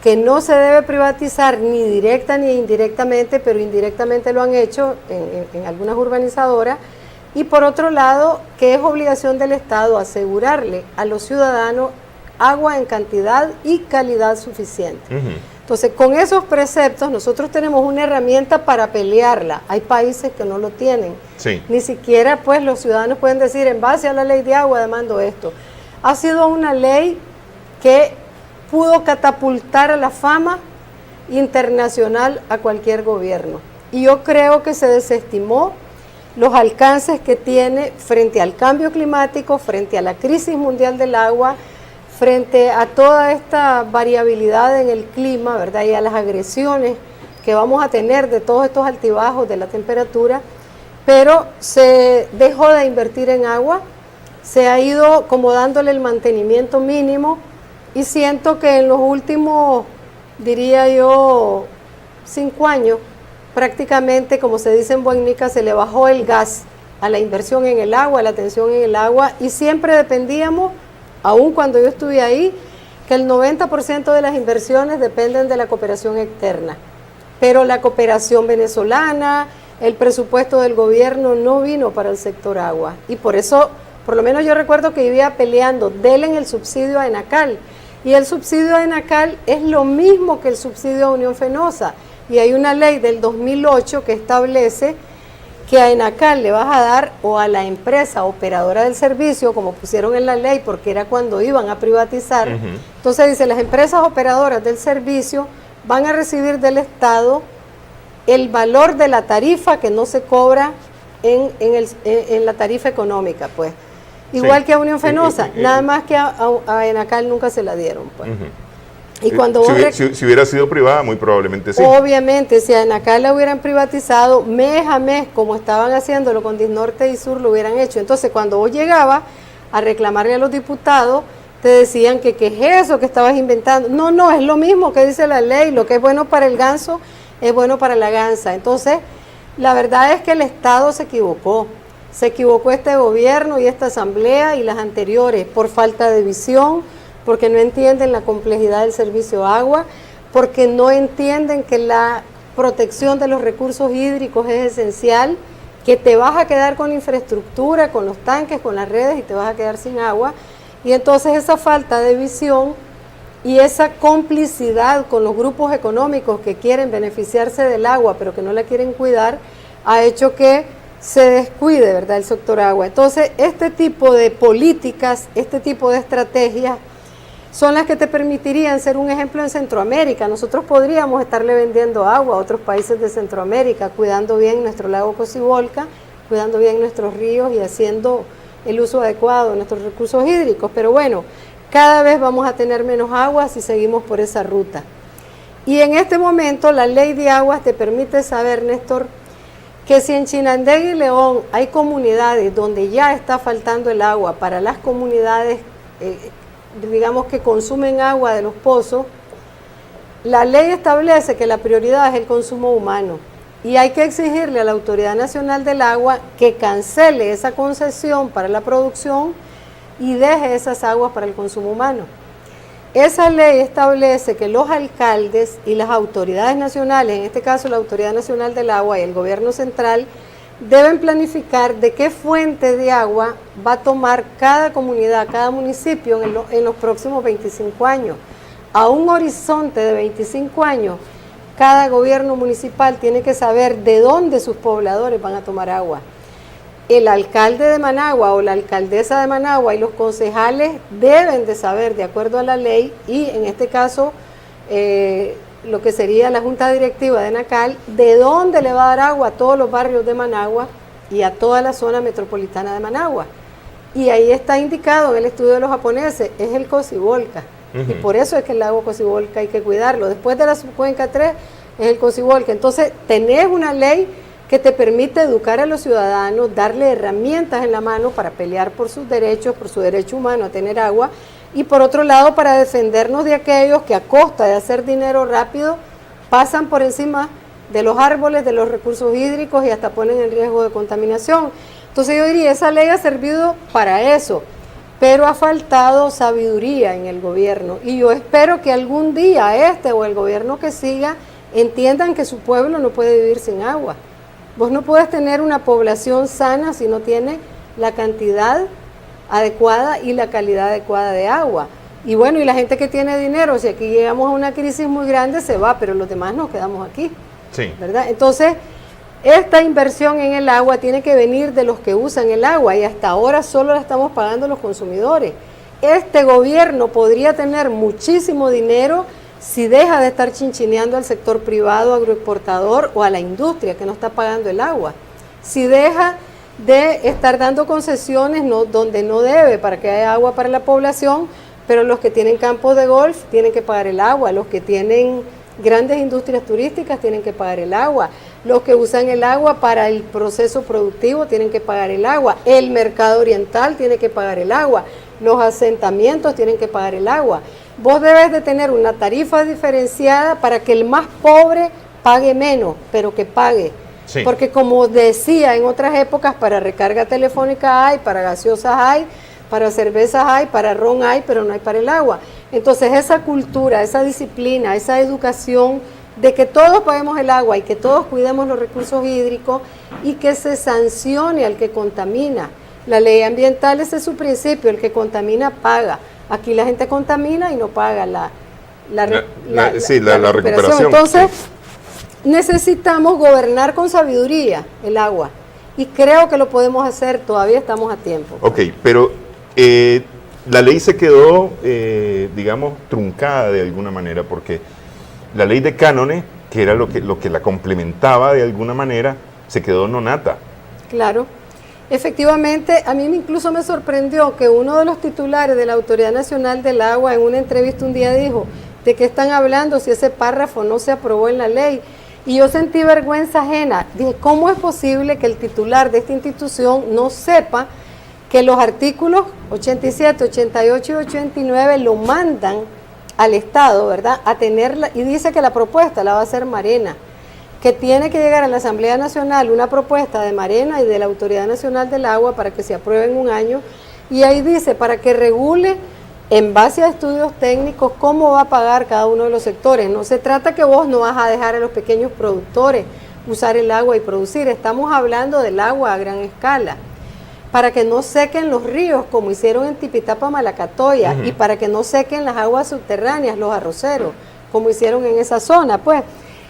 que no se debe privatizar ni directa ni indirectamente, pero indirectamente lo han hecho en algunas urbanizadoras, y por otro lado, que es obligación del Estado asegurarle a los ciudadanos agua en cantidad y calidad suficiente. Entonces, con esos preceptos nosotros tenemos una herramienta para pelearla. Hay países que no lo tienen. Sí. Ni siquiera pues los ciudadanos pueden decir, en base a la ley de agua demando esto. Ha sido una ley que pudo catapultar a la fama internacional a cualquier gobierno. Y yo creo que se desestimó los alcances que tiene frente al cambio climático, frente a la crisis mundial del agua, frente a toda esta variabilidad en el clima, ¿verdad? Y a las agresiones que vamos a tener de todos estos altibajos de la temperatura, pero se dejó de invertir en agua, se ha ido como dándole el mantenimiento mínimo. Y siento que en los últimos, diría yo, 5 años, prácticamente, como se dice en Buen Nica, se le bajó el gas a la inversión en el agua, a la atención en el agua, y siempre dependíamos, aun cuando yo estuve ahí, que el 90% de las inversiones dependen de la cooperación externa. Pero la cooperación venezolana, el presupuesto del gobierno no vino para el sector agua. Y por eso, por lo menos yo recuerdo que vivía peleando, denle el subsidio a Enacal. Y el subsidio a Enacal es lo mismo que el subsidio a Unión Fenosa. Y hay una ley del 2008 que establece que a Enacal le vas a dar, o a la empresa operadora del servicio, como pusieron en la ley, porque era cuando iban a privatizar. Entonces dice, las empresas operadoras del servicio van a recibir del Estado el valor de la tarifa que no se cobra en la tarifa económica, pues. Igual que a Unión Fenosa, nada más que a Enacal nunca se la dieron, pues. Y cuando si hubiera sido privada, muy probablemente sí. Obviamente, si a Enacal la hubieran privatizado, mes a mes, como estaban haciéndolo con Disnorte y Sur, lo hubieran hecho. Entonces, cuando vos llegabas a reclamarle a los diputados, te decían que qué es eso que estabas inventando. No, es lo mismo que dice la ley. Lo que es bueno para el ganso es bueno para la gansa. Entonces, La verdad es que el Estado se equivocó este gobierno y esta asamblea y las anteriores por falta de visión, porque no entienden la complejidad del servicio agua, porque no entienden que la protección de los recursos hídricos es esencial, que te vas a quedar con la infraestructura, con los tanques, con las redes y te vas a quedar sin agua. Y entonces esa falta de visión y esa complicidad con los grupos económicos que quieren beneficiarse del agua pero que no la quieren cuidar, ha hecho que se descuide, ¿verdad?, el sector agua. Entonces, este tipo de políticas, este tipo de estrategias son las que te permitirían ser un ejemplo en Centroamérica. Nosotros podríamos estarle vendiendo agua a otros países de Centroamérica, cuidando bien nuestro lago Cocibolca, cuidando bien nuestros ríos y haciendo el uso adecuado de nuestros recursos hídricos. Pero bueno, cada vez vamos a tener menos agua si seguimos por esa ruta. Y en este momento la ley de aguas te permite saber, Néstor, que si en Chinandega y León hay comunidades donde ya está faltando el agua para las comunidades, digamos, que consumen agua de los pozos, la ley establece que la prioridad es el consumo humano y hay que exigirle a la Autoridad Nacional del Agua que cancele esa concesión para la producción y deje esas aguas para el consumo humano. Esa ley establece que los alcaldes y las autoridades nacionales, en este caso la Autoridad Nacional del Agua y el gobierno central, deben planificar de qué fuente de agua va a tomar cada comunidad, cada municipio en los próximos 25 años. A un horizonte de 25 años, cada gobierno municipal tiene que saber de dónde sus pobladores van a tomar agua. El alcalde de Managua o la alcaldesa de Managua y los concejales deben de saber, de acuerdo a la ley, y en este caso lo que sería la Junta Directiva de Nacal, de dónde le va a dar agua a todos los barrios de Managua y a toda la zona metropolitana de Managua. Y ahí está indicado en el estudio de los japoneses, es el Cocibolca. Y por eso es que el lago Cocibolca hay que cuidarlo. Después de la subcuenca 3 es el Cocibolca. Entonces tenés una ley que te permite educar a los ciudadanos, darle herramientas en la mano para pelear por sus derechos, por su derecho humano a tener agua, y por otro lado para defendernos de aquellos que a costa de hacer dinero rápido pasan por encima de los árboles, de los recursos hídricos y hasta ponen en riesgo de contaminación. Entonces yo diría, esa ley ha servido para eso, pero ha faltado sabiduría en el gobierno y yo espero que algún día este o el gobierno que siga entiendan que su pueblo no puede vivir sin agua. Vos no puedes tener una población sana si no tiene la cantidad adecuada y la calidad adecuada de agua. Y bueno, y la gente que tiene dinero, si aquí llegamos a una crisis muy grande, se va, pero los demás nos quedamos aquí. Sí. ¿Verdad? Entonces, esta inversión en el agua tiene que venir de los que usan el agua y hasta ahora solo la estamos pagando los consumidores. Este gobierno podría tener muchísimo dinero si deja de estar chinchineando al sector privado, agroexportador o a la industria que no está pagando el agua. Si deja de estar dando concesiones donde no debe para que haya agua para la población, pero los que tienen campos de golf tienen que pagar el agua, los que tienen grandes industrias turísticas tienen que pagar el agua, los que usan el agua para el proceso productivo tienen que pagar el agua, el mercado oriental tiene que pagar el agua, los asentamientos tienen que pagar el agua. Vos debes de tener una tarifa diferenciada para que el más pobre pague menos, pero que pague. Sí. Porque como decía en otras épocas, para recarga telefónica hay, para gaseosas hay, para cervezas hay, para ron hay, pero no hay para el agua. Entonces esa cultura, esa disciplina, esa educación de que todos paguemos el agua y que todos cuidemos los recursos hídricos y que se sancione al que contamina. La ley ambiental, ese es su principio, el que contamina paga. Aquí la gente contamina y no paga la recuperación. Entonces, necesitamos gobernar con sabiduría el agua. Y creo que lo podemos hacer, todavía estamos a tiempo. Ok, pero la ley se quedó, digamos, truncada de alguna manera, porque la ley de cánones, que era lo que la complementaba de alguna manera, se quedó nonata. Claro. Efectivamente, a mí incluso me sorprendió que uno de los titulares de la Autoridad Nacional del Agua en una entrevista un día dijo, ¿de qué están hablando si ese párrafo no se aprobó en la ley? Y yo sentí vergüenza ajena. Dije, ¿cómo es posible que el titular de esta institución no sepa que los artículos 87, 88 y 89 lo mandan al Estado, ¿verdad?, a tenerla, y dice que la propuesta la va a hacer Marena. que tiene que llegar a la Asamblea Nacional una propuesta de Marena y de la Autoridad Nacional del Agua para que se apruebe en un año, y ahí dice, para que regule en base a estudios técnicos cómo va a pagar cada uno de los sectores. No se trata que vos no vas a dejar a los pequeños productores usar el agua y producir, estamos hablando del agua a gran escala, para que no sequen los ríos como hicieron en Tipitapa, Malacatoya, y para que no sequen las aguas subterráneas, los arroceros, como hicieron en esa zona, pues.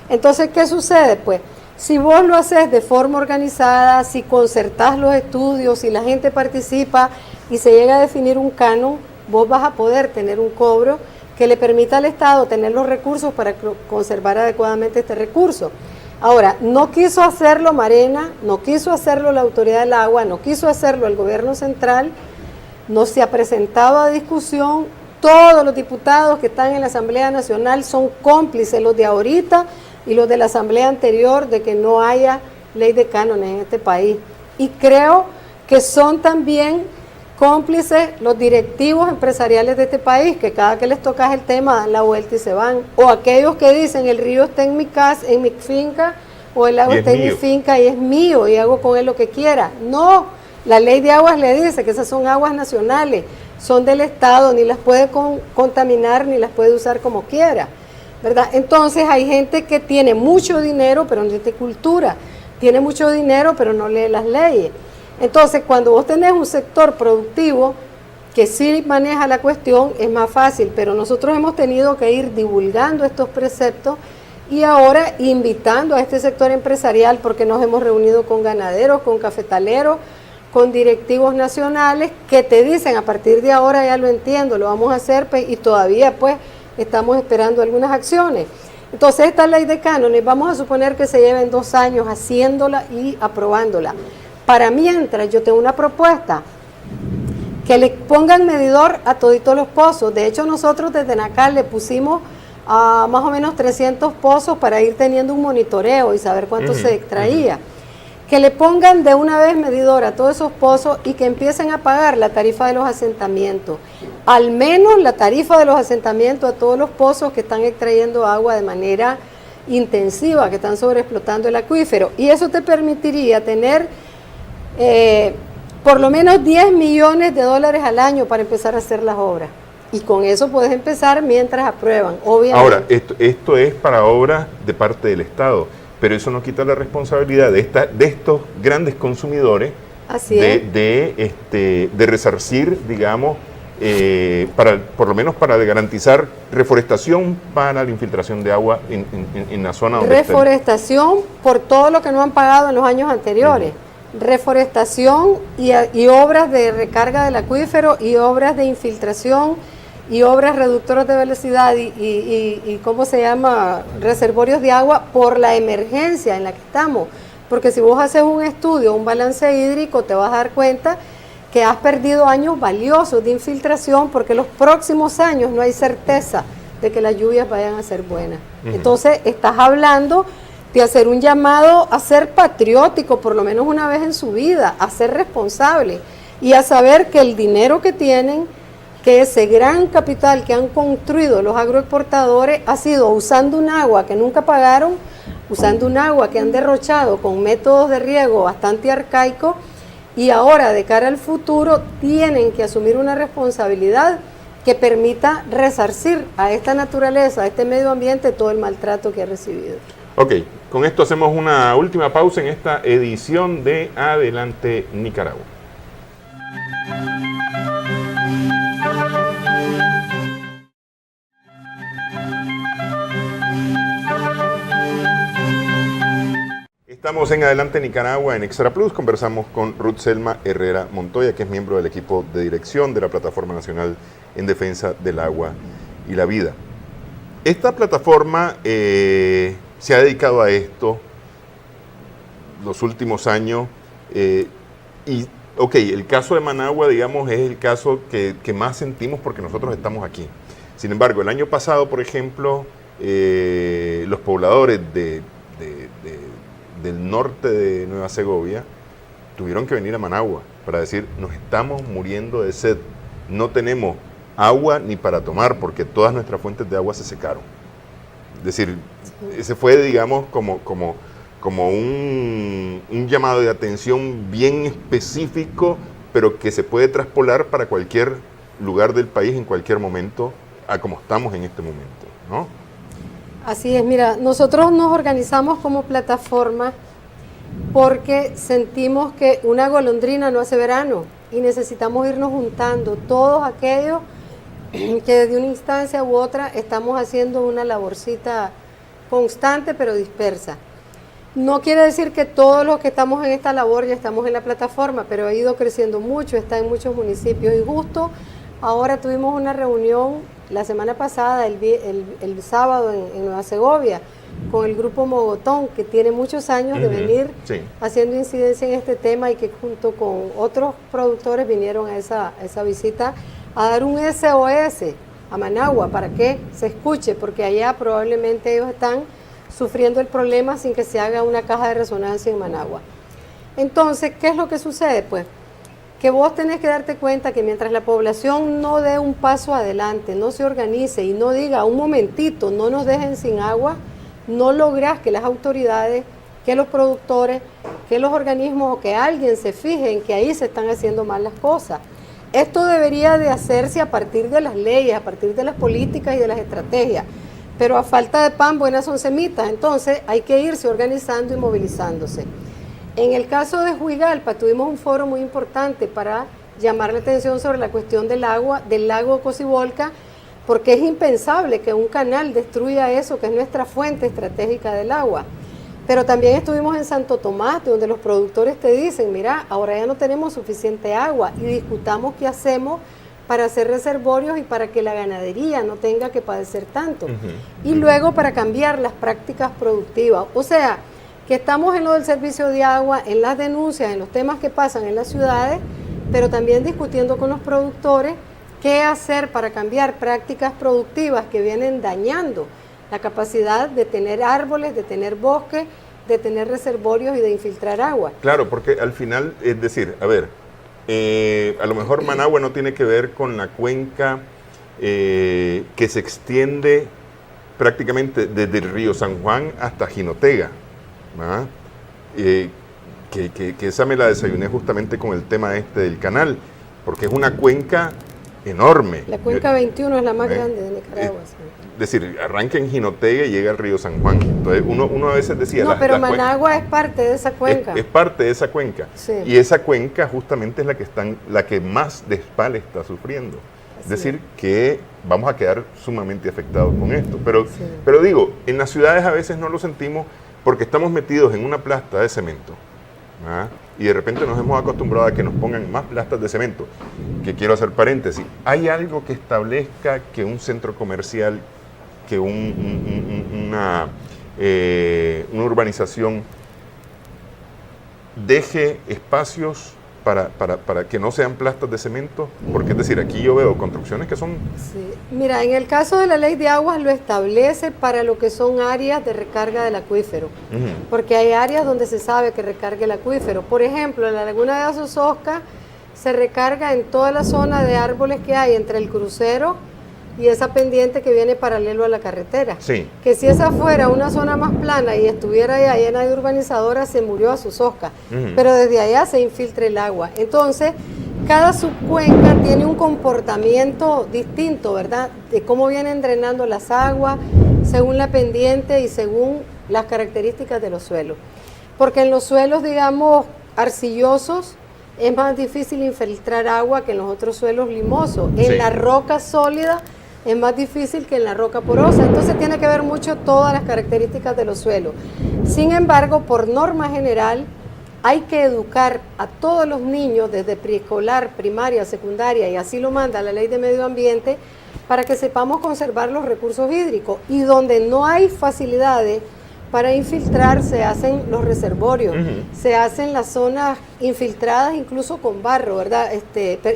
Entonces, ¿qué sucede? Pues, si vos lo haces de forma organizada, si concertás los estudios, si la gente participa y se llega a definir un canon, vos vas a poder tener un cobro que le permita al Estado tener los recursos para conservar adecuadamente este recurso. Ahora, no quiso hacerlo Marena, no quiso hacerlo la Autoridad del Agua, no quiso hacerlo el gobierno central, no se ha presentado a discusión. Todos los diputados que están en la Asamblea Nacional son cómplices, los de ahorita y los de la Asamblea anterior, de que no haya ley de cánones en este país. Y creo que son también cómplices los directivos empresariales de este país, que cada que les toca el tema dan la vuelta y se van. O aquellos que dicen, el río está en mi casa, en mi finca, o el agua está en mi finca y es mío y hago con él lo que quiera. No, la ley de aguas le dice que esas son aguas nacionales, son del Estado, ni las puede contaminar ni las puede usar como quiera, ¿verdad? Entonces hay gente que tiene mucho dinero pero no tiene cultura, tiene mucho dinero pero no lee las leyes. Entonces cuando vos tenés un sector productivo que sí maneja la cuestión, es más fácil, pero nosotros hemos tenido que ir divulgando estos preceptos y ahora invitando a este sector empresarial, porque nos hemos reunido con ganaderos, con cafetaleros, con directivos nacionales que te dicen, a partir de ahora ya lo entiendo, lo vamos a hacer, y todavía pues estamos esperando algunas acciones. Entonces esta ley de cánones, vamos a suponer que se lleven 2 años haciéndola y aprobándola. Para mientras, yo tengo una propuesta, que le pongan medidor a toditos los pozos. De hecho, nosotros desde NACAL le pusimos a más o menos 300 pozos para ir teniendo un monitoreo y saber cuánto se extraía. Que le pongan de una vez medidor a todos esos pozos y que empiecen a pagar la tarifa de los asentamientos. Al menos la tarifa de los asentamientos a todos los pozos que están extrayendo agua de manera intensiva, que están sobreexplotando el acuífero. Y eso te permitiría tener por lo menos $10 millones al año para empezar a hacer las obras. Y con eso puedes empezar mientras aprueban, obviamente. Ahora, esto es para obras de parte del Estado, pero eso no quita la responsabilidad de estos grandes consumidores. Así de resarcir, digamos, por lo menos para garantizar reforestación para la infiltración de agua en la zona donde reforestación por todo lo que no han pagado en los años anteriores. Reforestación y obras de recarga del acuífero y obras de infiltración y obras reductoras de velocidad y ¿cómo se llama? Reservorios de agua por la emergencia en la que estamos. Porque si vos haces un estudio, un balance hídrico, te vas a dar cuenta que has perdido años valiosos de infiltración porque los próximos años no hay certeza de que las lluvias vayan a ser buenas. Entonces, estás hablando de hacer un llamado a ser patriótico por lo menos una vez en su vida, a ser responsable y a saber que el dinero que tienen, que ese gran capital que han construido los agroexportadores ha sido usando un agua que nunca pagaron, usando un agua que han derrochado con métodos de riego bastante arcaicos, y ahora de cara al futuro tienen que asumir una responsabilidad que permita resarcir a esta naturaleza, a este medio ambiente, todo el maltrato que ha recibido. Ok, con esto hacemos una última pausa en esta edición de Adelante Nicaragua. Estamos en Adelante Nicaragua en Extra Plus. Conversamos con Ruth Selma Herrera Montoya, que es miembro del equipo de dirección de la Plataforma Nacional en Defensa del Agua y la Vida. Esta plataforma se ha dedicado a esto los últimos años el caso de Managua, digamos, es el caso que más sentimos porque nosotros estamos aquí. Sin embargo, el año pasado, por ejemplo, los pobladores del norte de Nueva Segovia tuvieron que venir a Managua para decir, nos estamos muriendo de sed, no tenemos agua ni para tomar porque todas nuestras fuentes de agua se secaron. Es decir, ese fue, digamos, como un llamado de atención bien específico, pero que se puede traspolar para cualquier lugar del país en cualquier momento, a como estamos en este momento, ¿no? Así es, mira, nosotros nos organizamos como plataforma porque sentimos que una golondrina no hace verano y necesitamos irnos juntando todos aquellos que desde una instancia u otra estamos haciendo una laborcita constante pero dispersa. No quiere decir que todos los que estamos en esta labor ya estamos en la plataforma, pero ha ido creciendo mucho, está en muchos municipios y justo ahora tuvimos una reunión la semana pasada, el sábado en Nueva Segovia, con el grupo Mogotón, que tiene muchos años de venir haciendo incidencia en este tema y que junto con otros productores vinieron a esa visita a dar un SOS a Managua para que se escuche, porque allá probablemente ellos están sufriendo el problema sin que se haga una caja de resonancia en Managua. Entonces, ¿qué es lo que sucede? Pues que vos tenés que darte cuenta que mientras la población no dé un paso adelante, no se organice y no diga un momentito, no nos dejen sin agua, no lográs que las autoridades, que los productores, que los organismos o que alguien se fije en que ahí se están haciendo mal las cosas. Esto debería de hacerse a partir de las leyes, a partir de las políticas y de las estrategias, pero a falta de pan buenas son semitas, entonces hay que irse organizando y movilizándose. En el caso de Huigalpa tuvimos un foro muy importante para llamar la atención sobre la cuestión del agua, del lago Cocibolca, porque es impensable que un canal destruya eso, que es nuestra fuente estratégica del agua. Pero también estuvimos en Santo Tomás, donde los productores te dicen, mira, ahora ya no tenemos suficiente agua y discutamos qué hacemos para hacer reservorios y para que la ganadería no tenga que padecer tanto. Y luego para cambiar las prácticas productivas. O sea, que estamos en lo del servicio de agua, en las denuncias, en los temas que pasan en las ciudades, pero también discutiendo con los productores qué hacer para cambiar prácticas productivas que vienen dañando la capacidad de tener árboles, de tener bosques, de tener reservorios y de infiltrar agua. Claro, porque al final, es decir, a ver, a lo mejor Managua no tiene que ver con la cuenca que se extiende prácticamente desde el río San Juan hasta Jinotega, que esa me la desayuné justamente con el tema del canal, porque es una cuenca enorme. La cuenca 21 es la más grande de Nicaragua. Es decir, arranca en Jinotega y llega al río San Juan. Entonces uno a veces decía... No, pero Managua es parte de esa cuenca. Es parte de esa cuenca. Sí. Y esa cuenca justamente es la que más de espalda está sufriendo. Es decir, que vamos a quedar sumamente afectados con esto. Pero digo, en las ciudades a veces no lo sentimos porque estamos metidos en una plasta de cemento. Y de repente nos hemos acostumbrado a que nos pongan más plastas de cemento. Que quiero hacer paréntesis. ¿Hay algo que establezca que un centro comercial, que una urbanización deje espacios para que no sean plastas de cemento? Porque es decir, aquí yo veo construcciones que son... Sí. Mira, en el caso de la ley de aguas lo establece para lo que son áreas de recarga del acuífero, porque hay áreas donde se sabe que recarga el acuífero. Por ejemplo, en la laguna de Azuzosca se recarga en toda la zona de árboles que hay entre el crucero y esa pendiente que viene paralelo a la carretera. Sí. Que si esa fuera una zona más plana y estuviera ya llena de urbanizadoras, se murió Azuzosca. Pero desde allá se infiltra el agua. Entonces, cada subcuenca tiene un comportamiento distinto, ¿verdad? De cómo vienen drenando las aguas, según la pendiente y según las características de los suelos. Porque en los suelos, digamos, arcillosos, es más difícil infiltrar agua que en los otros suelos limosos. En la roca sólida es más difícil que en la roca porosa. Entonces tiene que ver mucho todas las características de los suelos. Sin embargo, por norma general, hay que educar a todos los niños desde preescolar, primaria, secundaria, y así lo manda la Ley de Medio Ambiente, para que sepamos conservar los recursos hídricos. Y donde no hay facilidades para infiltrar, se hacen los reservorios, se hacen las zonas infiltradas incluso con barro, ¿verdad?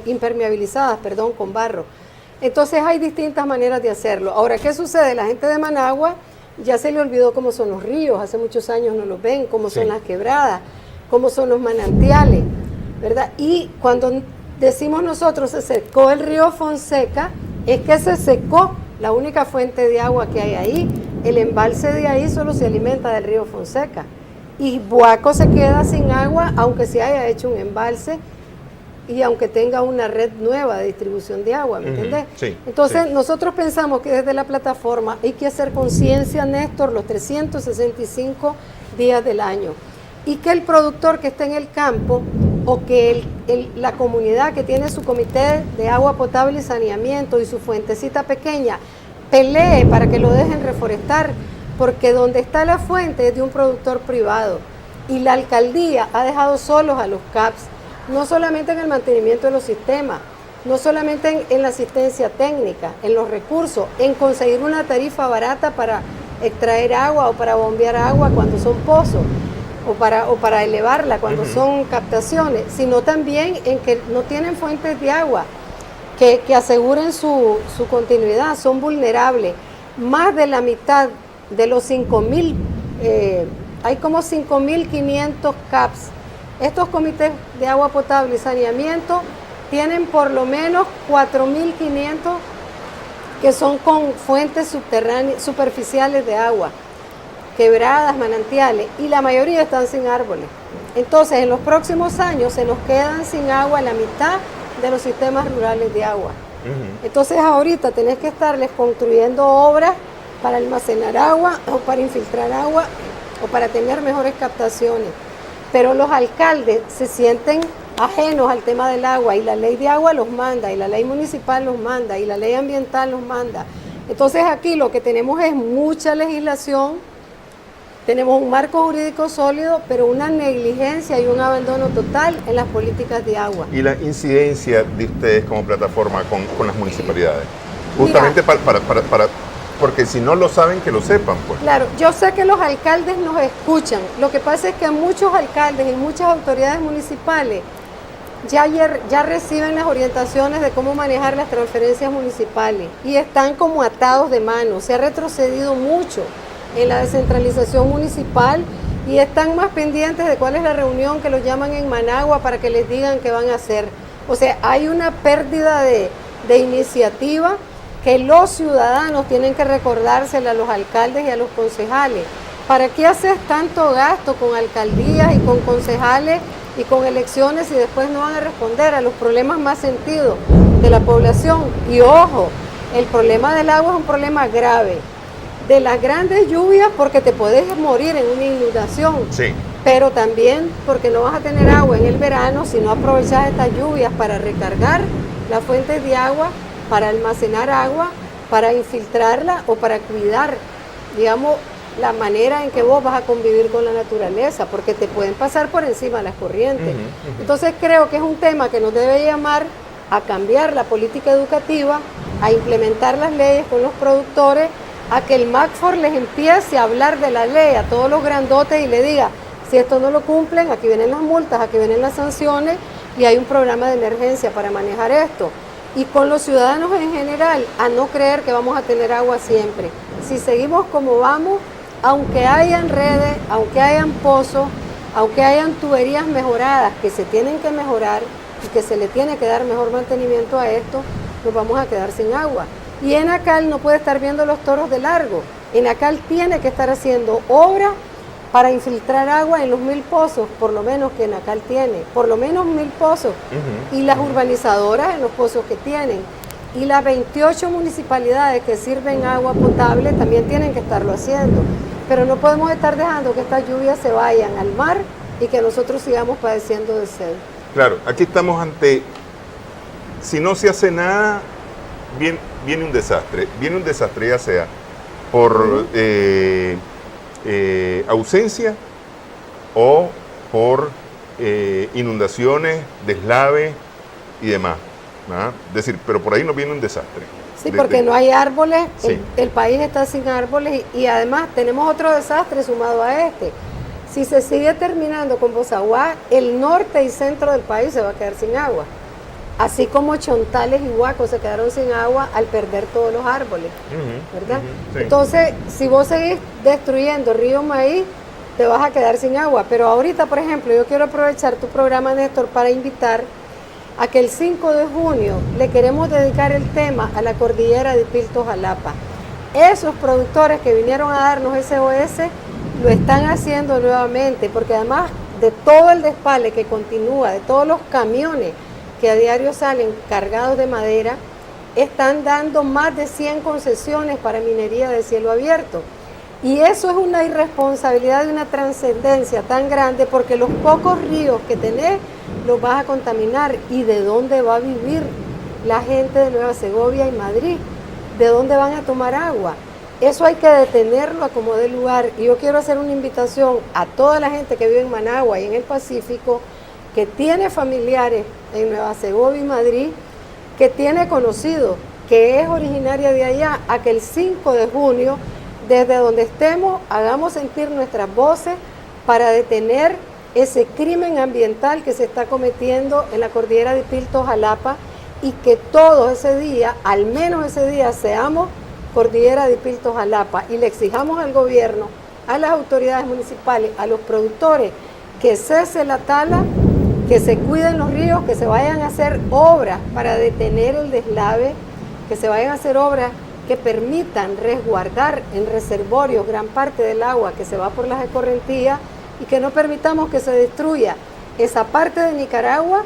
Impermeabilizadas, perdón, con barro. Entonces hay distintas maneras de hacerlo. Ahora, ¿qué sucede? La gente de Managua ya se le olvidó cómo son los ríos, hace muchos años no los ven, cómo son las quebradas, cómo son los manantiales, ¿verdad? Y cuando decimos nosotros se secó el río Fonseca, es que se secó la única fuente de agua que hay ahí, el embalse de ahí solo se alimenta del río Fonseca. Y Buaco se queda sin agua, aunque se haya hecho un embalse y aunque tenga una red nueva de distribución de agua, ¿me entiendes? Sí, Entonces, sí. nosotros pensamos que desde la plataforma hay que hacer conciencia, Néstor, los 365 días del año. Y que el productor que esté en el campo o que la comunidad que tiene su comité de agua potable y saneamiento y su fuentecita pequeña pelee para que lo dejen reforestar, porque donde está la fuente es de un productor privado y la alcaldía ha dejado solos a los CAPS, no solamente en el mantenimiento de los sistemas, no solamente en la asistencia técnica, en los recursos, en conseguir una tarifa barata para extraer agua o para bombear agua cuando son pozos, o para elevarla cuando son captaciones, sino también en que no tienen fuentes de agua que aseguren su continuidad, son vulnerables. Más de la mitad de los 5.000, hay como 5.500 CAPS. Estos comités de agua potable y saneamiento tienen por lo menos 4.500 que son con fuentes subterráneas, superficiales de agua, quebradas, manantiales, y la mayoría están sin árboles. Entonces, en los próximos años se nos quedan sin agua la mitad de los sistemas rurales de agua. Entonces, ahorita tenés que estarles construyendo obras para almacenar agua o para infiltrar agua o para tener mejores captaciones. Pero los alcaldes se sienten ajenos al tema del agua y la ley de agua los manda y la ley municipal los manda y la ley ambiental los manda. Entonces, aquí lo que tenemos es mucha legislación, tenemos un marco jurídico sólido, pero una negligencia y un abandono total en las políticas de agua. Y la incidencia de ustedes como plataforma con las municipalidades, justamente porque si no lo saben, que lo sepan, pues. Claro, yo sé que los alcaldes nos escuchan. Lo que pasa es que muchos alcaldes y muchas autoridades municipales ya reciben las orientaciones de cómo manejar las transferencias municipales y están como atados de mano. Se ha retrocedido mucho en la descentralización municipal y están más pendientes de cuál es la reunión que los llaman en Managua para que les digan qué van a hacer. O sea, hay una pérdida de iniciativa que los ciudadanos tienen que recordársela a los alcaldes y a los concejales. ¿Para qué haces tanto gasto con alcaldías y con concejales y con elecciones si después no van a responder a los problemas más sentidos de la población? Y ojo, el problema del agua es un problema grave. De las grandes lluvias, porque te puedes morir en una inundación, Sí. pero también porque no vas a tener agua en el verano si no aprovechas estas lluvias para recargar las fuentes de agua, para almacenar agua, para infiltrarla o para cuidar, digamos, la manera en que vos vas a convivir con la naturaleza, porque te pueden pasar por encima las corrientes. Entonces creo que es un tema que nos debe llamar a cambiar la política educativa, a implementar las leyes con los productores, a que el MACFOR les empiece a hablar de la ley a todos los grandotes y le diga, si esto no lo cumplen, aquí vienen las multas, aquí vienen las sanciones y hay un programa de emergencia para manejar esto. Y con los ciudadanos en general, a no creer que vamos a tener agua siempre. Si seguimos como vamos, aunque hayan redes, aunque hayan pozos, aunque hayan tuberías mejoradas que se tienen que mejorar y que se le tiene que dar mejor mantenimiento a esto, nos vamos a quedar sin agua. Y Enacal no puede estar viendo los toros de largo. Enacal tiene que estar haciendo obra para infiltrar agua en los 1.000 pozos, por lo menos que Enacal tiene, por lo menos 1.000 pozos, y las urbanizadoras en los pozos que tienen. Y las 28 municipalidades que sirven agua potable también tienen que estarlo haciendo. Pero no podemos estar dejando que estas lluvias se vayan al mar y que nosotros sigamos padeciendo de sed. Claro, aquí estamos ante, si no se hace nada, viene un desastre. Viene un desastre, ya sea por ausencia o por inundaciones, deslaves y demás, ¿verdad? Es decir, pero por ahí nos viene un desastre. Sí, porque no hay árboles, Sí. el país está sin árboles y además tenemos otro desastre sumado a este. Si se sigue terminando con Bozaguá, el norte y centro del país se va a quedar sin agua. Así como Chontales y Huaco se quedaron sin agua al perder todos los árboles, ¿verdad? Sí. Entonces, si vos seguís destruyendo Río Maíz, te vas a quedar sin agua. Pero ahorita, por ejemplo, yo quiero aprovechar tu programa, Néstor, para invitar a que el 5 de junio le queremos dedicar el tema a la cordillera de Pilto-Jalapa. esos productores que vinieron a darnos SOS lo están haciendo nuevamente, porque además de todo el despale que continúa, de todos los camiones que a diario salen cargados de madera, están dando más de 100 concesiones para minería de cielo abierto. Y eso es una irresponsabilidad y una trascendencia tan grande, porque los pocos ríos que tenés los vas a contaminar. ¿Y de dónde va a vivir la gente de Nueva Segovia y Madrid? ¿De dónde van a tomar agua? Eso hay que detenerlo a como dé lugar. Y yo quiero hacer una invitación a toda la gente que vive en Managua y en el Pacífico, que tiene familiares en Nueva Segovia y Madrid, que tiene conocido, que es originaria de allá, a que el 5 de junio, desde donde estemos, hagamos sentir nuestras voces para detener ese crimen ambiental que se está cometiendo en la cordillera de Pilto-Jalapa, y que todos ese día, al menos ese día, seamos cordillera de Pilto-Jalapa y le exijamos al gobierno, a las autoridades municipales, a los productores, que cese la tala, que se cuiden los ríos, que se vayan a hacer obras para detener el deslave, que se vayan a hacer obras que permitan resguardar en reservorios gran parte del agua que se va por las escorrentías, y que no permitamos que se destruya esa parte de Nicaragua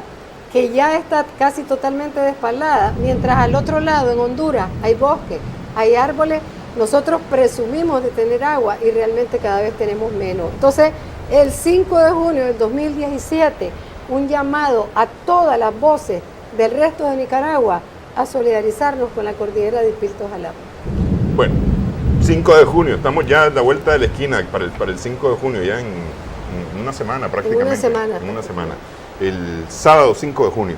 que ya está casi totalmente despalada, mientras al otro lado, en Honduras, hay bosques, hay árboles. Nosotros presumimos de tener agua y realmente cada vez tenemos menos. Entonces, el 5 de junio del 2017, un llamado a todas las voces del resto de Nicaragua a solidarizarnos con la cordillera de Pilto-Jalapa. Bueno, 5 de junio, estamos ya a la vuelta de la esquina para el 5 de junio, ya en una semana prácticamente. En una semana. El sábado 5 de junio.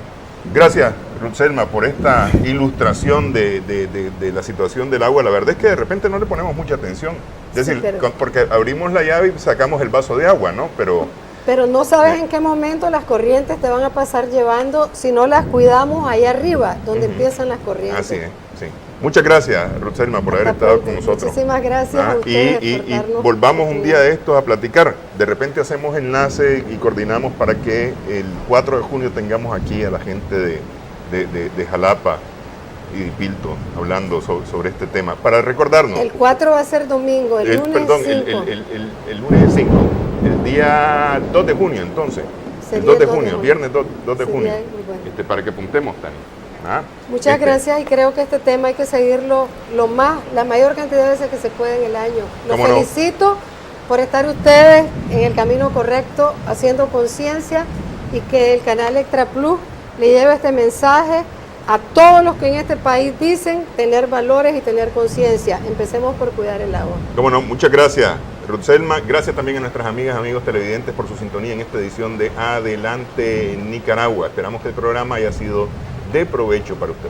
Gracias, Ruth Selma, por esta ilustración de la situación del agua. La verdad es que de repente no le ponemos mucha atención. Es decir, porque abrimos la llave y sacamos el vaso de agua, ¿no? Pero no sabes en qué momento las corrientes te van a pasar llevando si no las cuidamos ahí arriba, donde empiezan las corrientes. Así es, sí. Muchas gracias, Ruth Selma, por haber estado con nosotros. Muchísimas gracias a ustedes y volvamos un día de estos a platicar. De repente hacemos enlace y coordinamos para que el 4 de junio tengamos aquí a la gente de Jalapa y de Pilto hablando sobre este tema, para recordarnos. El 4 va a ser domingo, el lunes 5. El lunes 5. El día 2 de junio, entonces. Sería el 2 de junio, viernes 2 de junio. Bueno. Para que apuntemos, Tani. Muchas gracias, y creo que este tema hay que seguirlo la mayor cantidad de veces que se puede en el año. Los felicito por estar ustedes en el camino correcto, haciendo conciencia, y que el canal Extra Plus le lleve este mensaje a todos los que en este país dicen tener valores y tener conciencia. Empecemos por cuidar el agua. Cómo no, muchas gracias, Ruth Selma. Gracias también a nuestras amigas, amigos televidentes por su sintonía en esta edición de Adelante Nicaragua. Esperamos que el programa haya sido de provecho para usted.